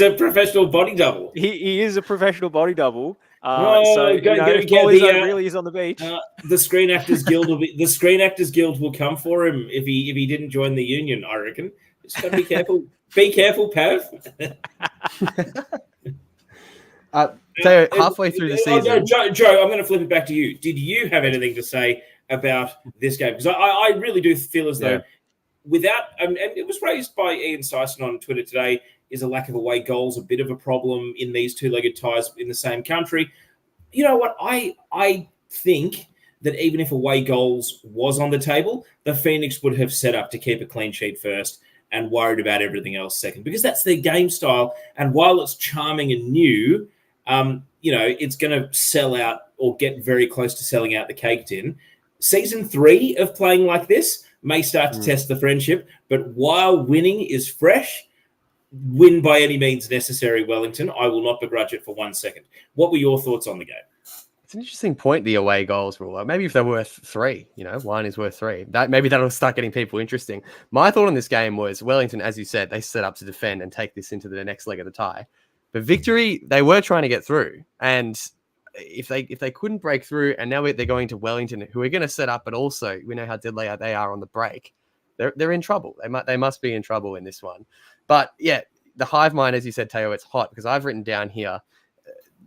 a professional body double. He is a professional body double. If Paul Izzo really is on the beach. The Screen Actors Guild will come for him if he didn't join the union. I reckon. Just gotta be careful. Be careful, Pav. So halfway through the season, Joe, I'm going to flip it back to you. Did you have anything to say about this game? Because I really do feel as though without, and it was raised by Ian Sison on Twitter today, is a lack of away goals a bit of a problem in these two-legged ties in the same country? You know what? I think that even if away goals was on the table, the Phoenix would have set up to keep a clean sheet first and worried about everything else second, because that's their game style. And while it's charming and new, it's going to sell out or get very close to selling out the cake tin. Season 3 of playing like this may start to test the friendship, but while winning is fresh, win by any means necessary, Wellington. I will not begrudge it for 1 second. What were your thoughts on the game? It's an interesting point, the away goals rule. Maybe if they're worth 3, one is worth 3. Maybe that'll start getting people interesting. My thought on this game was Wellington, as you said, they set up to defend and take this into the next leg of the tie. But Victory, they were trying to get through. And if they couldn't break through, and now they're going to Wellington, who are going to set up, but also we know how deadly they are on the break. They're in trouble. They must be in trouble in this one. But yeah, the hive mind, as you said, Teo, it's hot because I've written down here,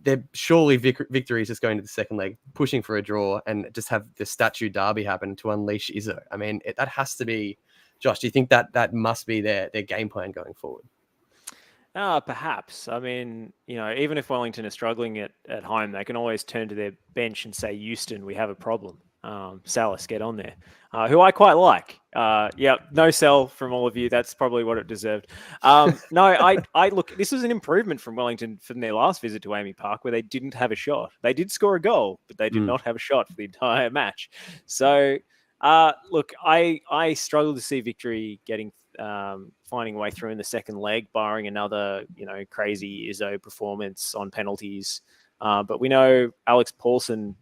they're surely Victory is just going to the second leg, pushing for a draw, and just have the statue derby happen to unleash Izzo. I mean, that has to be. Josh, do you think that must be their game plan going forward? Perhaps. I mean, even if Wellington are struggling at home, they can always turn to their bench and say, Euston, we have a problem. Salas, get on there. Who I quite like. No sell from all of you. That's probably what it deserved. No, I look, this was an improvement from Wellington from their last visit to Amy Park, where they didn't have a shot. They did score a goal, but they did not have a shot for the entire match. So, look, I struggle to see Victory finding a way through in the second leg, barring another, crazy Izzo performance on penalties. But we know Alex Paulson,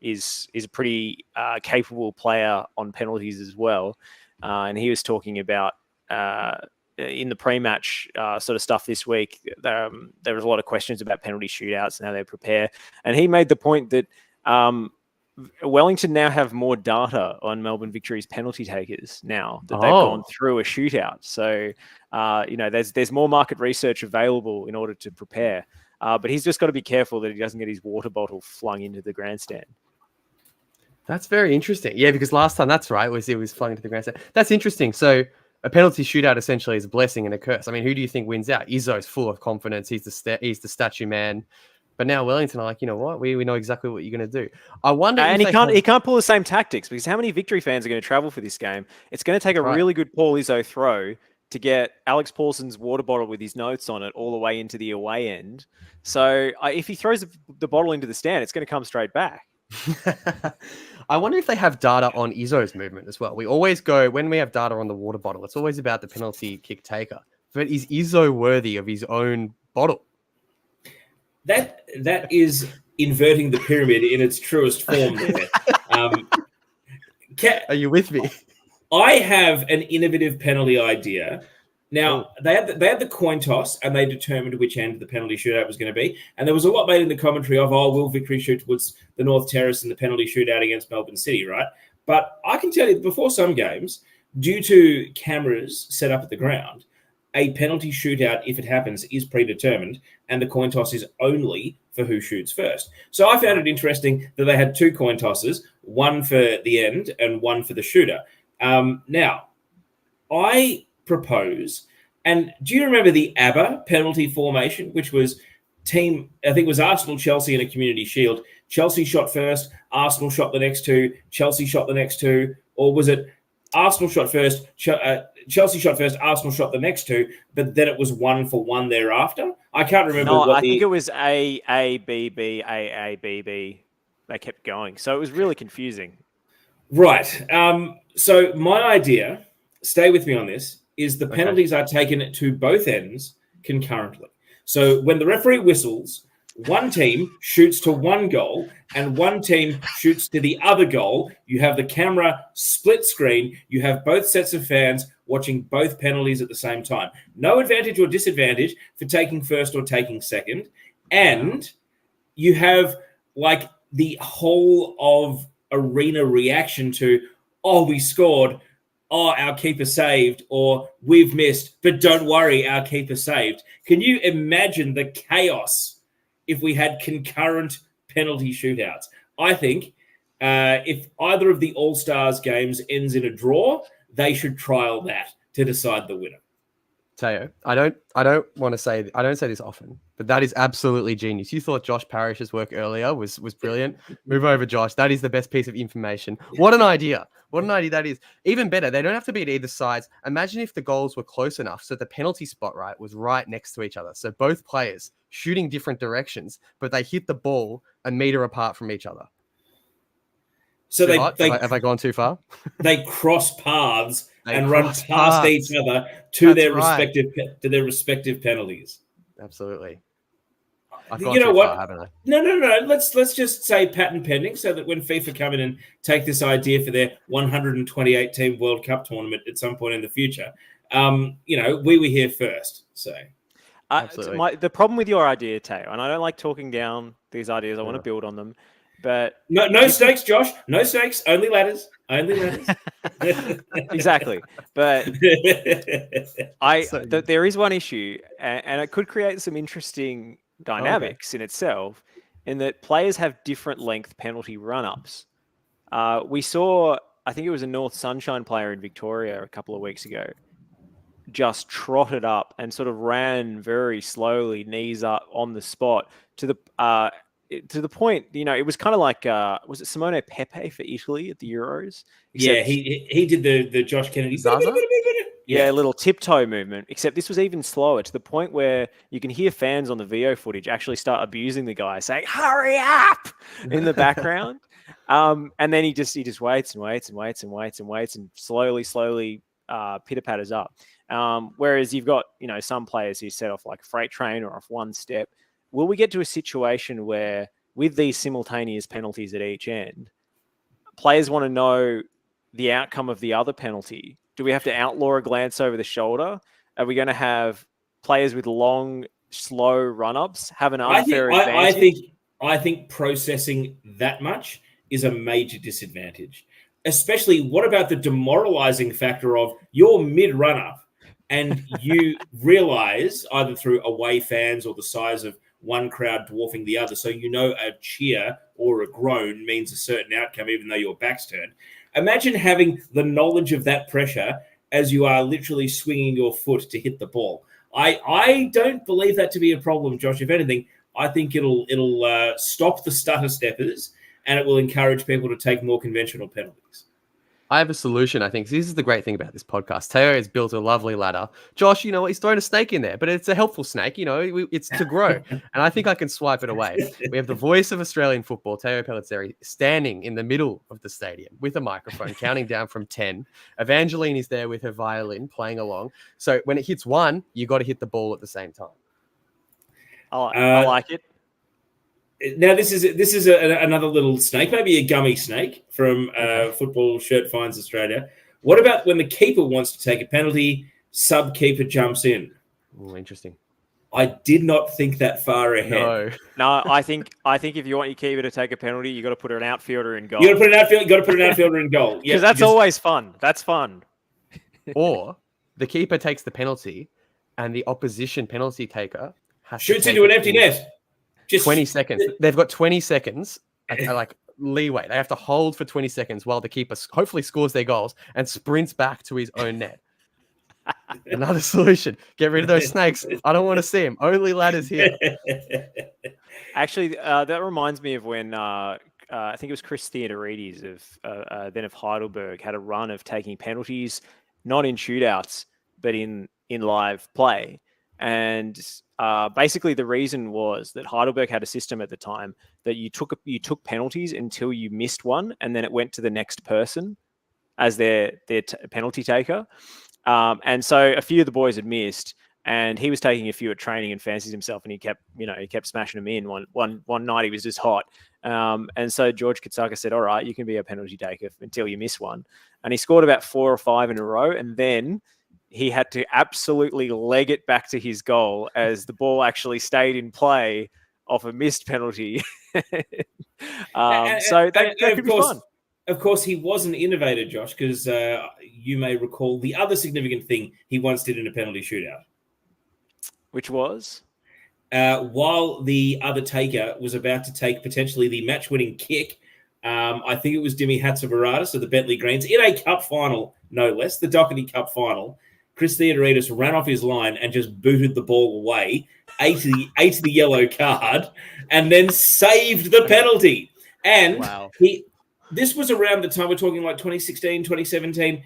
is a pretty capable player on penalties as well. And he was talking about in the pre-match sort of stuff this week, there was a lot of questions about penalty shootouts and how they prepare. And he made the point that Wellington now have more data on Melbourne Victory's penalty takers now that they've gone through a shootout. So, there's more market research available in order to prepare. But he's just got to be careful that he doesn't get his water bottle flung into the grandstand. That's very interesting. Yeah, because last time, that's right, it was flung into the grandstand. That's interesting. So a penalty shootout essentially is a blessing and a curse. I mean, who do you think wins out? Izzo's full of confidence. He's the statue man. But now Wellington are like, you know what? We know exactly what you're going to do. I wonder. And he can't pull the same tactics, because how many Victory fans are going to travel for this game? It's going to take a really good Paul Izzo throw to get Alex Paulson's water bottle with his notes on it all the way into the away end. So if he throws the bottle into the stand, it's going to come straight back. I wonder if they have data on Izzo's movement as well. We always go, when we have data on the water bottle, it's always about the penalty kick taker. But is Izzo worthy of his own bottle? That is inverting the pyramid in its truest form there. Are you with me? I have an innovative penalty idea. Now, they had the coin toss, and they determined which end the penalty shootout was going to be. And there was a lot made in the commentary of, will Victory shoot towards the North Terrace in the penalty shootout against Melbourne City, right? But I can tell you, before some games, due to cameras set up at the ground, a penalty shootout, if it happens, is predetermined, and the coin toss is only for who shoots first. So I found it interesting that they had 2 coin tosses, one for the end and one for the shooter. Now, I propose, and do you remember the ABBA penalty formation, which was I think it was Arsenal, Chelsea, and a Community Shield. Chelsea shot first, Arsenal shot the next 2, Chelsea shot the next 2, or was it Arsenal shot first, Chelsea shot first, Arsenal shot the next 2, but then it was 1 for 1 thereafter? I can't remember. I think it was A, B, B, A, B, B. They kept going. So it was really confusing. Right. So my idea, stay with me on this, is the penalties are taken to both ends concurrently. So when the referee whistles, one team shoots to one goal and one team shoots to the other goal. You have the camera split screen. You have both sets of fans watching both penalties at the same time. No advantage or disadvantage for taking first or taking second. And you have like the whole of arena reaction to, we scored, our keeper saved, or we've missed, but don't worry, our keeper saved. Can you imagine the chaos if we had concurrent penalty shootouts? I think if either of the All-Stars games ends in a draw, they should trial that to decide the winner. Teo, I don't want to say, I don't say this often, but that is absolutely genius. You thought Josh Parrish's work earlier was brilliant. Move over, Josh. That is the best piece of information. What an idea. What an idea that is. Even better, they don't have to be at either sides. Imagine if the goals were close enough so the penalty spot, right, was right next to each other. So both players shooting different directions, but they hit the ball a meter apart from each other. So have I gone too far? They cross paths and run past paths. each other to That's their right. respective penalties. Absolutely. I've gone You know too what? far, haven't I? No. Let's just say patent pending, so that when FIFA come in and take this idea for their 128 team World Cup tournament at some point in the future, we were here first. So Absolutely. The problem with your idea, Teo, and I don't like talking down these ideas. I want to build on them, but no snakes, Josh. No snakes. Only ladders. Only ladders. Exactly. But there is one issue, and it could create some interesting dynamics in itself, in that players have different length penalty run-ups. We saw, I think it was a North Sunshine player in Victoria a couple of weeks ago, just trotted up and sort of ran very slowly, knees up on the spot to the point, it was kind of like, was it Simone Pepe for Italy at the Euros? Yeah, he did the Josh Kennedy. Zaza? Yeah, a little tiptoe movement, except this was even slower, to the point where you can hear fans on the VO footage actually start abusing the guy, saying, "Hurry up!" in the background. And then he just waits and slowly pitter-patters up. Whereas you've got, some players who set off like a freight train or off one step. Will we get to a situation where, with these simultaneous penalties at each end, players want to know the outcome of the other penalty? Do we have to outlaw a glance over the shoulder? Are we going to have players with long, slow run-ups have an unfair advantage? I think processing that much is a major disadvantage. Especially, what about the demoralizing factor of you're mid-run-up and you realize, either through away fans or the size of one crowd dwarfing the other, so a cheer or a groan means a certain outcome, even though your back's turned. Imagine having the knowledge of that pressure as you are literally swinging your foot to hit the ball. I don't believe that to be a problem, Josh. If anything, I think it'll stop the stutter steppers, and it will encourage people to take more conventional penalties. I have a solution, I think. This is the great thing about this podcast. Teo has built a lovely ladder. Josh, he's thrown a snake in there, but it's a helpful snake. It's to grow. And I think I can swipe it away. We have the voice of Australian football, Teo Pellizzeri, standing in the middle of the stadium with a microphone, counting down from 10. Evangeline is there with her violin, playing along. So when it hits 1, you got to hit the ball at the same time. I like it. Now, this is another little snake, maybe a gummy snake from Football Shirt Finds Australia. What about when the keeper wants to take a penalty, sub-keeper jumps in? Oh, interesting. I did not think that far ahead. No, I think if you want your keeper to take a penalty, you got to put an outfielder in goal. You got to put an outfielder in goal. Because that's always fun. That's fun. Or the keeper takes the penalty, and the opposition penalty taker shoots into an empty net. Just 20 seconds. They've got 20 seconds, like leeway. They have to hold for 20 seconds while the keeper hopefully scores their goals and sprints back to his own net. Another solution. Get rid of those snakes. I don't want to see them. Only ladders here. Actually, that reminds me of when I think it was Chris Theodorides of Heidelberg had a run of taking penalties, not in shootouts, but in live play. And basically the reason was that Heidelberg had a system at the time that you took penalties until you missed one, and then it went to the next person as their penalty taker. And so a few of the boys had missed, and he was taking a few at training and fancied himself, and he kept smashing them in. One night he was just hot. And so George Katsaka said, "All right, you can be a penalty taker until you miss one." And he scored about 4 or 5 in a row, and then he had to absolutely leg it back to his goal as the ball actually stayed in play off a missed penalty. So that could be fun. Of course, he was an innovator, Josh, because you may recall the other significant thing he once did in a penalty shootout. Which was? While the other taker was about to take potentially the match-winning kick, I think it was Dimi Hatzibarata, so the Bentley Greens, in a cup final, no less, the Doherty Cup final, Chris Theodorides ran off his line and just booted the ball away, ate the yellow card, and then saved the penalty. And this was around the time, we're talking like 2016, 2017,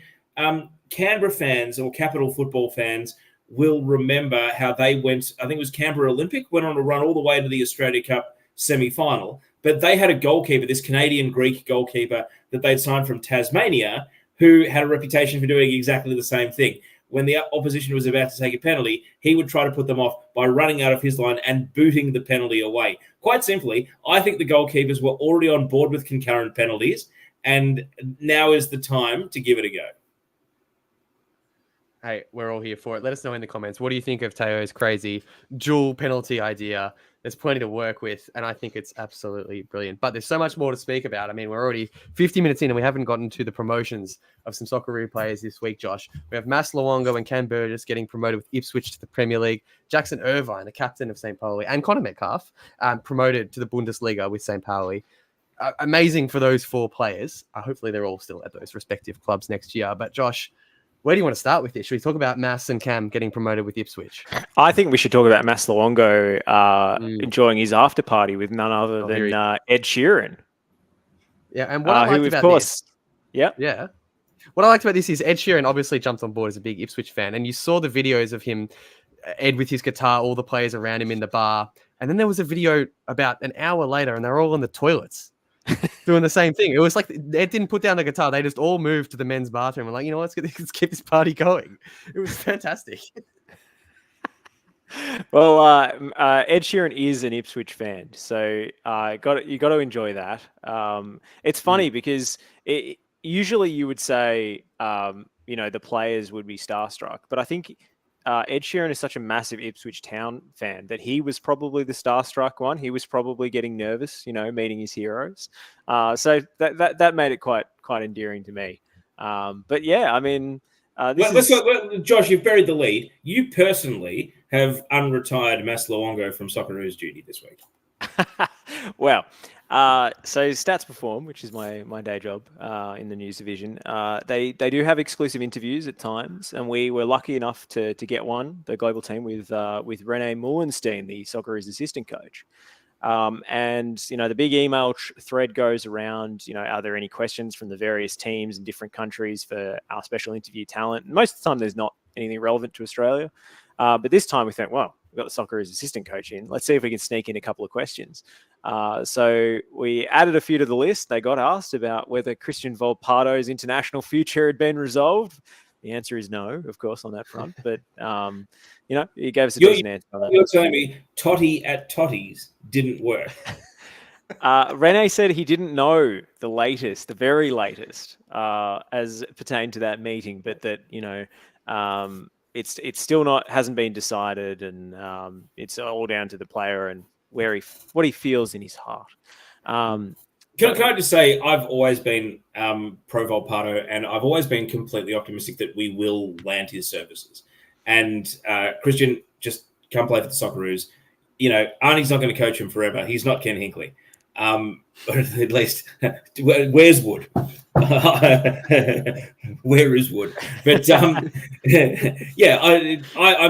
Canberra fans or Capital football fans will remember how they went, I think it was Canberra Olympic, went on a run all the way to the Australia Cup semi-final. But they had a goalkeeper, this Canadian-Greek goalkeeper that they'd signed from Tasmania, who had a reputation for doing exactly the same thing. When the opposition was about to take a penalty, he would try to put them off by running out of his line and booting the penalty away. Quite simply, I think the goalkeepers were already on board with concurrent penalties, and now is the time to give it a go. Hey, we're all here for it. Let us know in the comments. What do you think of Teo's crazy dual penalty idea? There's plenty to work with, and I think it's absolutely brilliant. But there's so much more to speak about. I mean, we're already 50 minutes in, and we haven't gotten to the promotions of some Socceroo players this week, Josh. We have Mass Luongo and Cam Burgess getting promoted with Ipswich to the Premier League. Jackson Irvine, the captain of St. Pauli, and Connor Metcalf promoted to the Bundesliga with St. Pauli. Amazing for those 4 players. Hopefully they're all still at those respective clubs next year. But Josh, where do you want to start with this? Should we talk about Mass and Cam getting promoted with Ipswich? I think we should talk about Mass Luongo enjoying his after party with none other than Ed Sheeran. Yeah, and what I liked about this... Yeah. What I liked about this is Ed Sheeran obviously jumped on board as a big Ipswich fan, and you saw the videos of him, Ed with his guitar, all the players around him in the bar, and then there was a video about an hour later, and they're all in the toilets. Doing the same thing. It was like they didn't put down the guitar. They just all moved to the men's bathroom and like, you know, let's keep this party going. It was fantastic. Well, Ed Sheeran is an Ipswich fan, so you got to enjoy that. It's funny because usually you would say, the players would be starstruck, but I think Ed Sheeran is such a massive Ipswich Town fan that he was probably the starstruck one. He was probably getting nervous, meeting his heroes. So that made it quite endearing to me. But yeah, I mean, Josh, you've buried the lead. You personally have unretired Mass Luongo from Socceroos duty this week. Well, so Stats Perform, which is my day job in the news division, they do have exclusive interviews at times, and we were lucky enough to get one, the global team, with Rene Mullenstein, the Socceroos assistant coach. And the big email thread goes around, are there any questions from the various teams in different countries for our special interview talent? And most of the time there's not anything relevant to Australia. But this time we think, well, we've got the Socceroos assistant coach in. Let's see if we can sneak in a couple of questions. So we added a few to the list. They got asked about whether Christian Volpado's international future had been resolved. The answer is no, of course, on that front. But, he gave us a decent answer on that. You're telling me Totti at Totti's didn't work? Rene said he didn't know the very latest, as it pertained to that meeting, but that, it's still hasn't been decided, and it's all down to the player and what he feels in his heart. Can I just say, I've always been pro Volpato, and I've always been completely optimistic that we will land his services. And Christian, just come play for the Socceroos. Arnie's not going to coach him forever. He's not Ken Hinkley. Or at least, where's Wood? Where is Wood? But I'm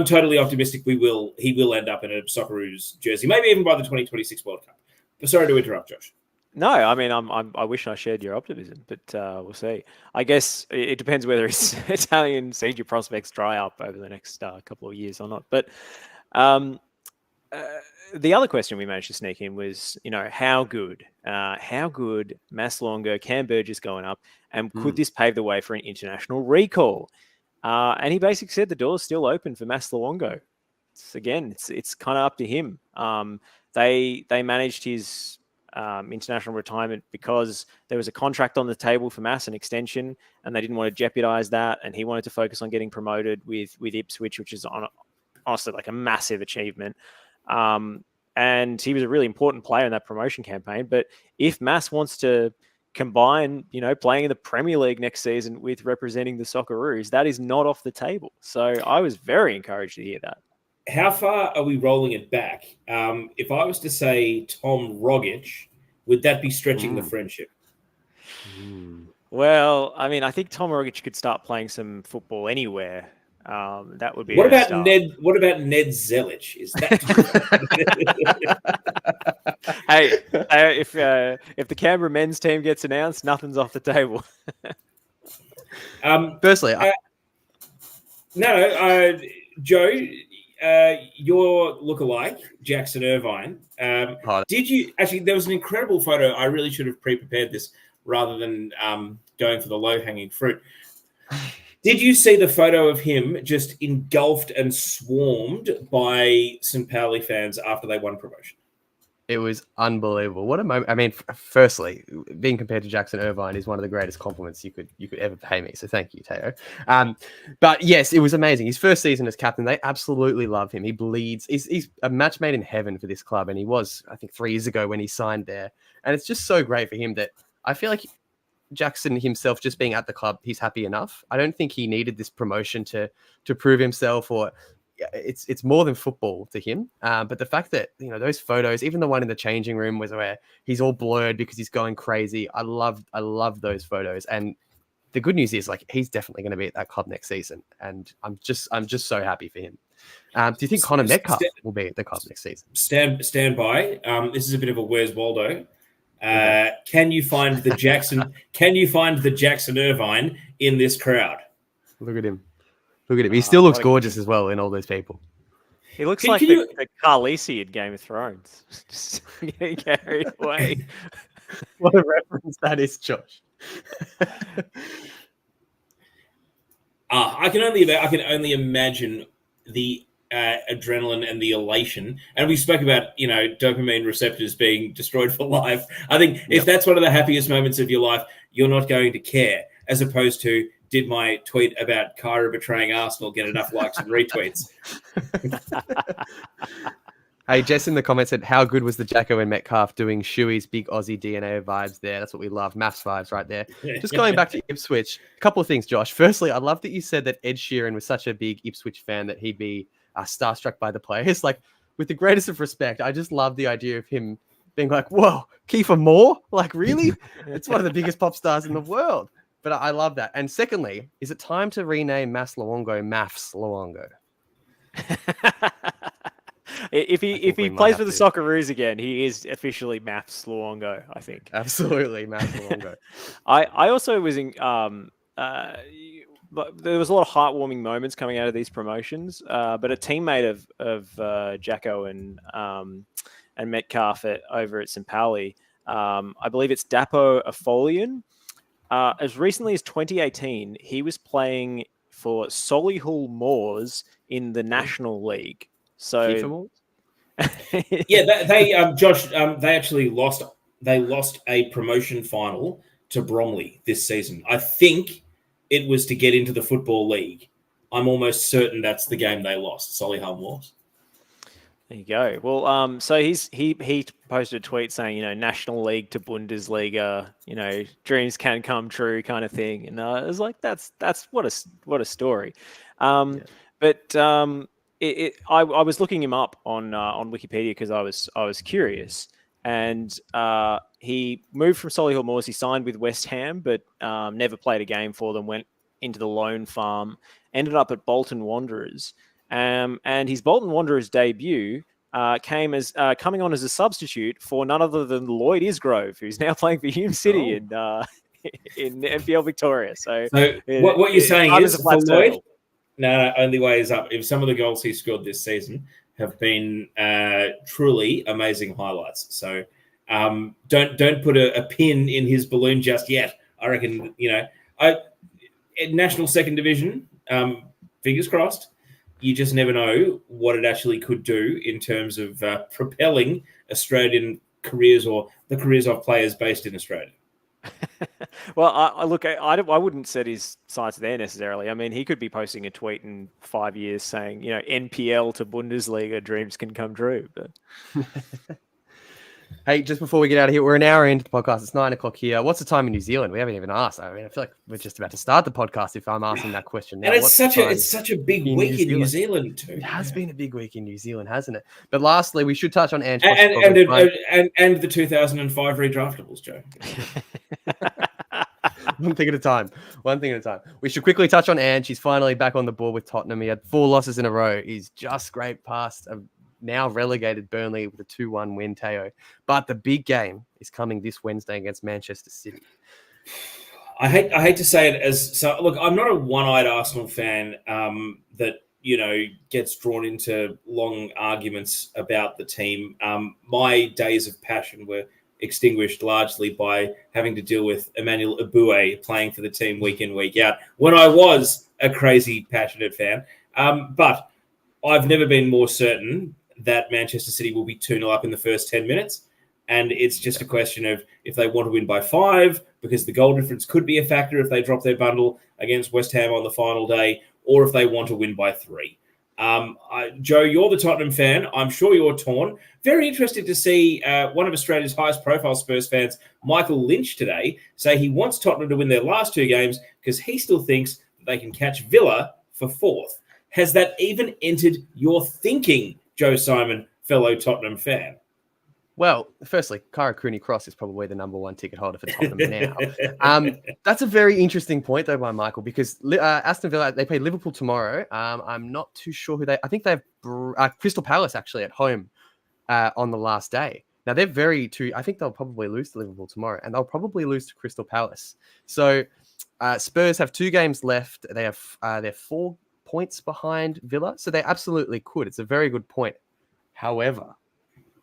totally optimistic he will end up in a Socceroos jersey, maybe even by the 2026 World Cup. But sorry to interrupt, Josh. No, I mean, I wish I shared your optimism, but we'll see. I guess it depends whether his Italian senior prospects dry up over the next couple of years or not. But the other question we managed to sneak in was, how good Mass Luongo, Cam Burgess going up, and could this pave the way for an international recall? And he basically said the door's still open for Mass Luongo. It's kind of up to him. They managed his international retirement because there was a contract on the table for Mass, an extension, and they didn't want to jeopardize that. And he wanted to focus on getting promoted with Ipswich, which is honestly like a massive achievement. And he was a really important player in that promotion campaign. But if Mass wants to combine, playing in the Premier League next season with representing the Socceroos, that is not off the table. So I was very encouraged to hear that. How far are we rolling it back? If I was to say Tom Rogic, would that be stretching the friendship? Well, I mean, I think Tom Rogic could start playing some football anywhere. That would be. What about Ned? What about Ned Zelic? Is that? Hey, if the Canberra men's team gets announced, nothing's off the table. Firstly, Joe. your lookalike, Jackson Irvine. Did you actually? There was an incredible photo. I really should have pre-prepared this rather than going for the low-hanging fruit. Did you see the photo of him just engulfed and swarmed by St. Pauli fans after they won promotion? It was unbelievable. What a moment! I mean, firstly, being compared to Jackson Irvine is one of the greatest compliments you could ever pay me. So thank you, Teo. But yes, it was amazing. His first season as captain, they absolutely love him. He bleeds. He's a match made in heaven for this club, and he was, I think, 3 years ago when he signed there. And it's just so great for him that I feel like Jackson himself, just being at the club, he's happy enough. I don't think he needed this promotion to prove himself, or it's more than football to him. But the fact that, those photos, even the one in the changing room was where he's all blurred because he's going crazy. I love those photos. And the good news is, like, he's definitely going to be at that club next season. And I'm just so happy for him. Do you think Connor Metcalf will be at the club next season? Stand by. This is a bit of a Where's Waldo. Can you find the Jackson? Can you find the Jackson Irvine in this crowd? Look at him. He still looks gorgeous as well in all those people. He looks like the Khaleesi in Game of Thrones. Just getting carried away. What a reference that is, Josh. I can only imagine the adrenaline and the elation. And we spoke about, dopamine receptors being destroyed for life. I think if that's one of the happiest moments of your life, you're not going to care, as opposed to, did my tweet about Kyra betraying Arsenal get enough likes and retweets? Hey, Jess in the comments said, how good was the Jacko and Metcalf doing Shuey's big Aussie DNA vibes there? That's what we love. MAFFS vibes right there. Just going back to Ipswich, a couple of things, Josh. Firstly, I love that you said that Ed Sheeran was such a big Ipswich fan that he'd be starstruck by the players. Like, with the greatest of respect, I just love the idea of him being like, whoa, Kiefer Moore? Like, really? It's one of the biggest pop stars in the world. But I love that. And secondly, is it time to rename Mass Luongo MAFFS Luongo? If he plays for the Socceroos again, he is officially MAFFS Luongo, I think. Absolutely, MAFFS Luongo. I also was in. But there was a lot of heartwarming moments coming out of these promotions. But a teammate of Jacko and Metcalf over at St. Pauli, I believe it's Dapo Afolian. As recently as 2018, he was playing for Solihull Moors in the National League. So, yeah, Josh, they actually lost. They lost a promotion final to Bromley this season. I think it was to get into the Football League. I'm almost certain that's the game they lost. Solihull Moors. There you go. Well, so he posted a tweet saying, National League to Bundesliga, dreams can come true kind of thing. And I was like, that's what a story. But I was looking him up on Wikipedia because I was curious. And he moved from Solihull Moors. He signed with West Ham, but never played a game for them. Went into the loan farm. Ended up at Bolton Wanderers. And his Bolton Wanderers debut came as coming on as a substitute for none other than Lloyd Isgrove, who's now playing for Hume City in NPL Victoria. So what you're saying is for Lloyd, no, only way is up. If some of the goals he scored this season have been truly amazing highlights. So don't put a pin in his balloon just yet. I reckon National Second Division, fingers crossed. You just never know what it actually could do in terms of propelling Australian careers or the careers of players based in Australia. Well, I wouldn't set his sights there necessarily. I mean, he could be posting a tweet in 5 years saying, NPL to Bundesliga, dreams can come true. But hey, just before we get out of here, we're an hour into the podcast. It's 9 o'clock here. What's the time in New Zealand? We haven't even asked. I mean, I feel like we're just about to start the podcast if I'm asking that question now. And it's such a big week in New Zealand too. It has been a big week in New Zealand, hasn't it? But lastly, we should touch on Ange and the 2005 redraftables, Joe. One thing at a time. We should quickly touch on Ange. He's finally back on the board with Tottenham. He had 4 losses in a row. He's just scraped past a now relegated Burnley with a 2-1 win, Teo. But the big game is coming this Wednesday against Manchester City. I hate to say it look, I'm not a one-eyed Arsenal fan that gets drawn into long arguments about the team. My days of passion were extinguished largely by having to deal with Emmanuel Eboué playing for the team week in, week out when I was a crazy, passionate fan. But I've never been more certain that Manchester City will be 2-0 up in the first 10 minutes. And it's just a question of if they want to win by 5, because the goal difference could be a factor if they drop their bundle against West Ham on the final day, or if they want to win by 3. Joe, you're the Tottenham fan. I'm sure you're torn. Very interested to see one of Australia's highest profile Spurs fans, Michael Lynch, today say he wants Tottenham to win their last 2 games because he still thinks that they can catch Villa for 4th. Has that even entered your thinking, Joe Simon, fellow Tottenham fan? Well, firstly, Kyra Cooney-Cross is probably the number 1 ticket holder for Tottenham now. That's a very interesting point, though, by Michael, because Aston Villa, they play Liverpool tomorrow. I'm not too sure who I think they have Crystal Palace, actually, at home on the last day. Now, I think they'll probably lose to Liverpool tomorrow, and they'll probably lose to Crystal Palace. So Spurs have 2 games left. They have they're 4 points behind Villa, so they absolutely could. It's a very good point. However,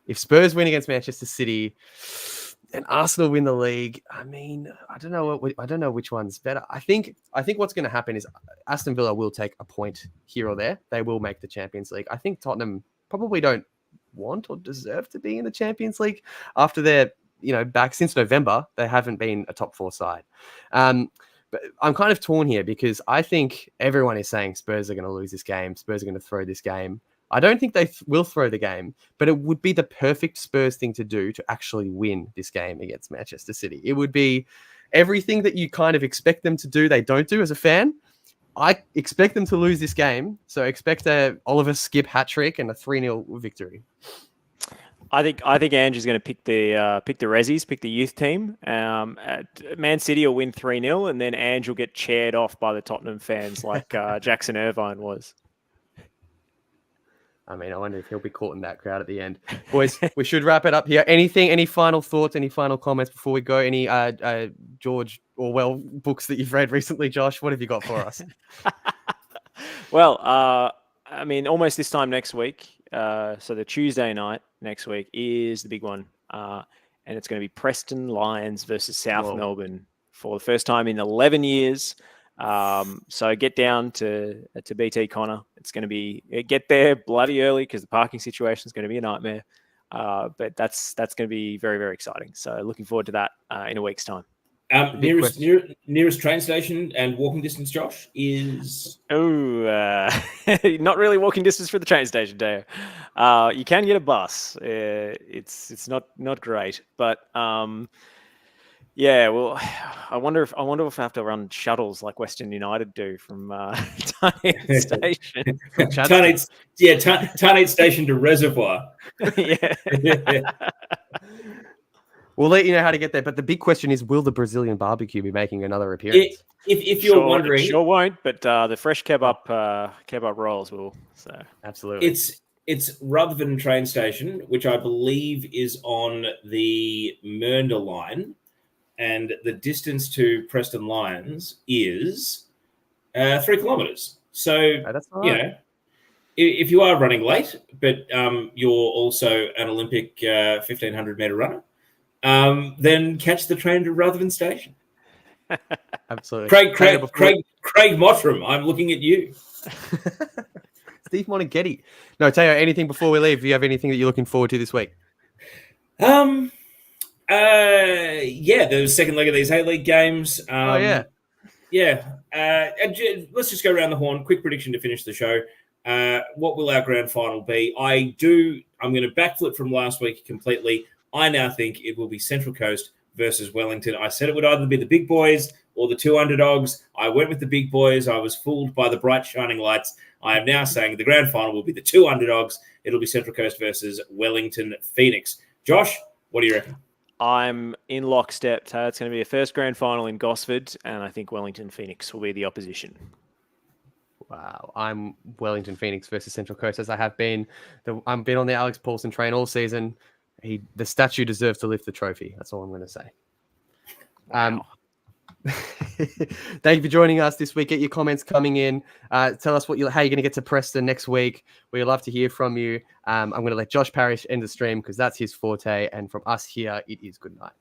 if Spurs win against Manchester City and Arsenal win the league, I mean, I don't know which one's better. I think what's going to happen is Aston Villa will take a point here or there. They will make the Champions League. I think Tottenham probably don't want or deserve to be in the Champions League after they're back since November. They haven't been a top 4 side. But I'm kind of torn here because I think everyone is saying Spurs are going to lose this game. Spurs are going to throw this game. I don't think they will throw the game, but it would be the perfect Spurs thing to do to actually win this game against Manchester City. It would be everything that you kind of expect them to do, they don't do as a fan. I expect them to lose this game, so expect a Oliver Skip hat-trick and a 3-0 victory. I think Andrew's going to pick the Rezzies, pick the youth team. Man City will win 3-0, and then Andrew will get chaired off by the Tottenham fans like Jackson Irvine was. I mean, I wonder if he'll be caught in that crowd at the end. Boys, we should wrap it up here. Any final thoughts, any final comments before we go? Any George Orwell books that you've read recently, Josh? What have you got for us? Well, I mean, almost this time next week. So the Tuesday night next week is the big one. And it's going to be Preston Lions versus South Melbourne for the first time in 11 years. So get down to BT Connor. It's going to be get there bloody early because the parking situation is going to be a nightmare. But that's going to be very, very exciting. So looking forward to that in a week's time. Nearest train station and walking distance, Josh, is not really walking distance for the train station, Dave. You can get a bus. It's not great, but yeah. Well, I wonder if I have to run shuttles like Western United do from Tarneit Station. Tarneit Station to Reservoir. Yeah. We'll let you know how to get there. But the big question is, will the Brazilian barbecue be making another appearance? If you're wondering... It sure won't, but the fresh kebab rolls will. So absolutely. It's Rutherford train station, which I believe is on the Mernda line. And the distance to Preston Lions is 3 kilometres. So, that's all right. If you are running late, but you're also an Olympic 1,500-metre runner, then catch the train to Rutherford Station. Absolutely. Craig Mottram, I'm looking at you. Steve Monaghetti. No, Teo, anything before we leave? Do you have anything that you're looking forward to this week? The second leg of these A-League games. Yeah. Let's just go around the horn. Quick prediction to finish the show. What will our grand final be? I'm going to backflip from last week completely. I now think it will be Central Coast versus Wellington. I said it would either be the big boys or the 2 underdogs. I went with the big boys. I was fooled by the bright shining lights. I am now saying the grand final will be the 2 underdogs. It'll be Central Coast versus Wellington Phoenix. Josh, what do you reckon? I'm in lockstep. It's going to be a first grand final in Gosford, and I think Wellington Phoenix will be the opposition. Wow, I'm Wellington Phoenix versus Central Coast, as I have been. I've been on the Alex Paulson train all season. The statue deserves to lift the trophy. That's all I'm going to say. Wow. Thank you for joining us this week. Get your comments coming in. Tell us how you're going to get to Preston next week. We'd love to hear from you. I'm going to let Josh Parrish end the stream because that's his forte. And from us here, it is good night.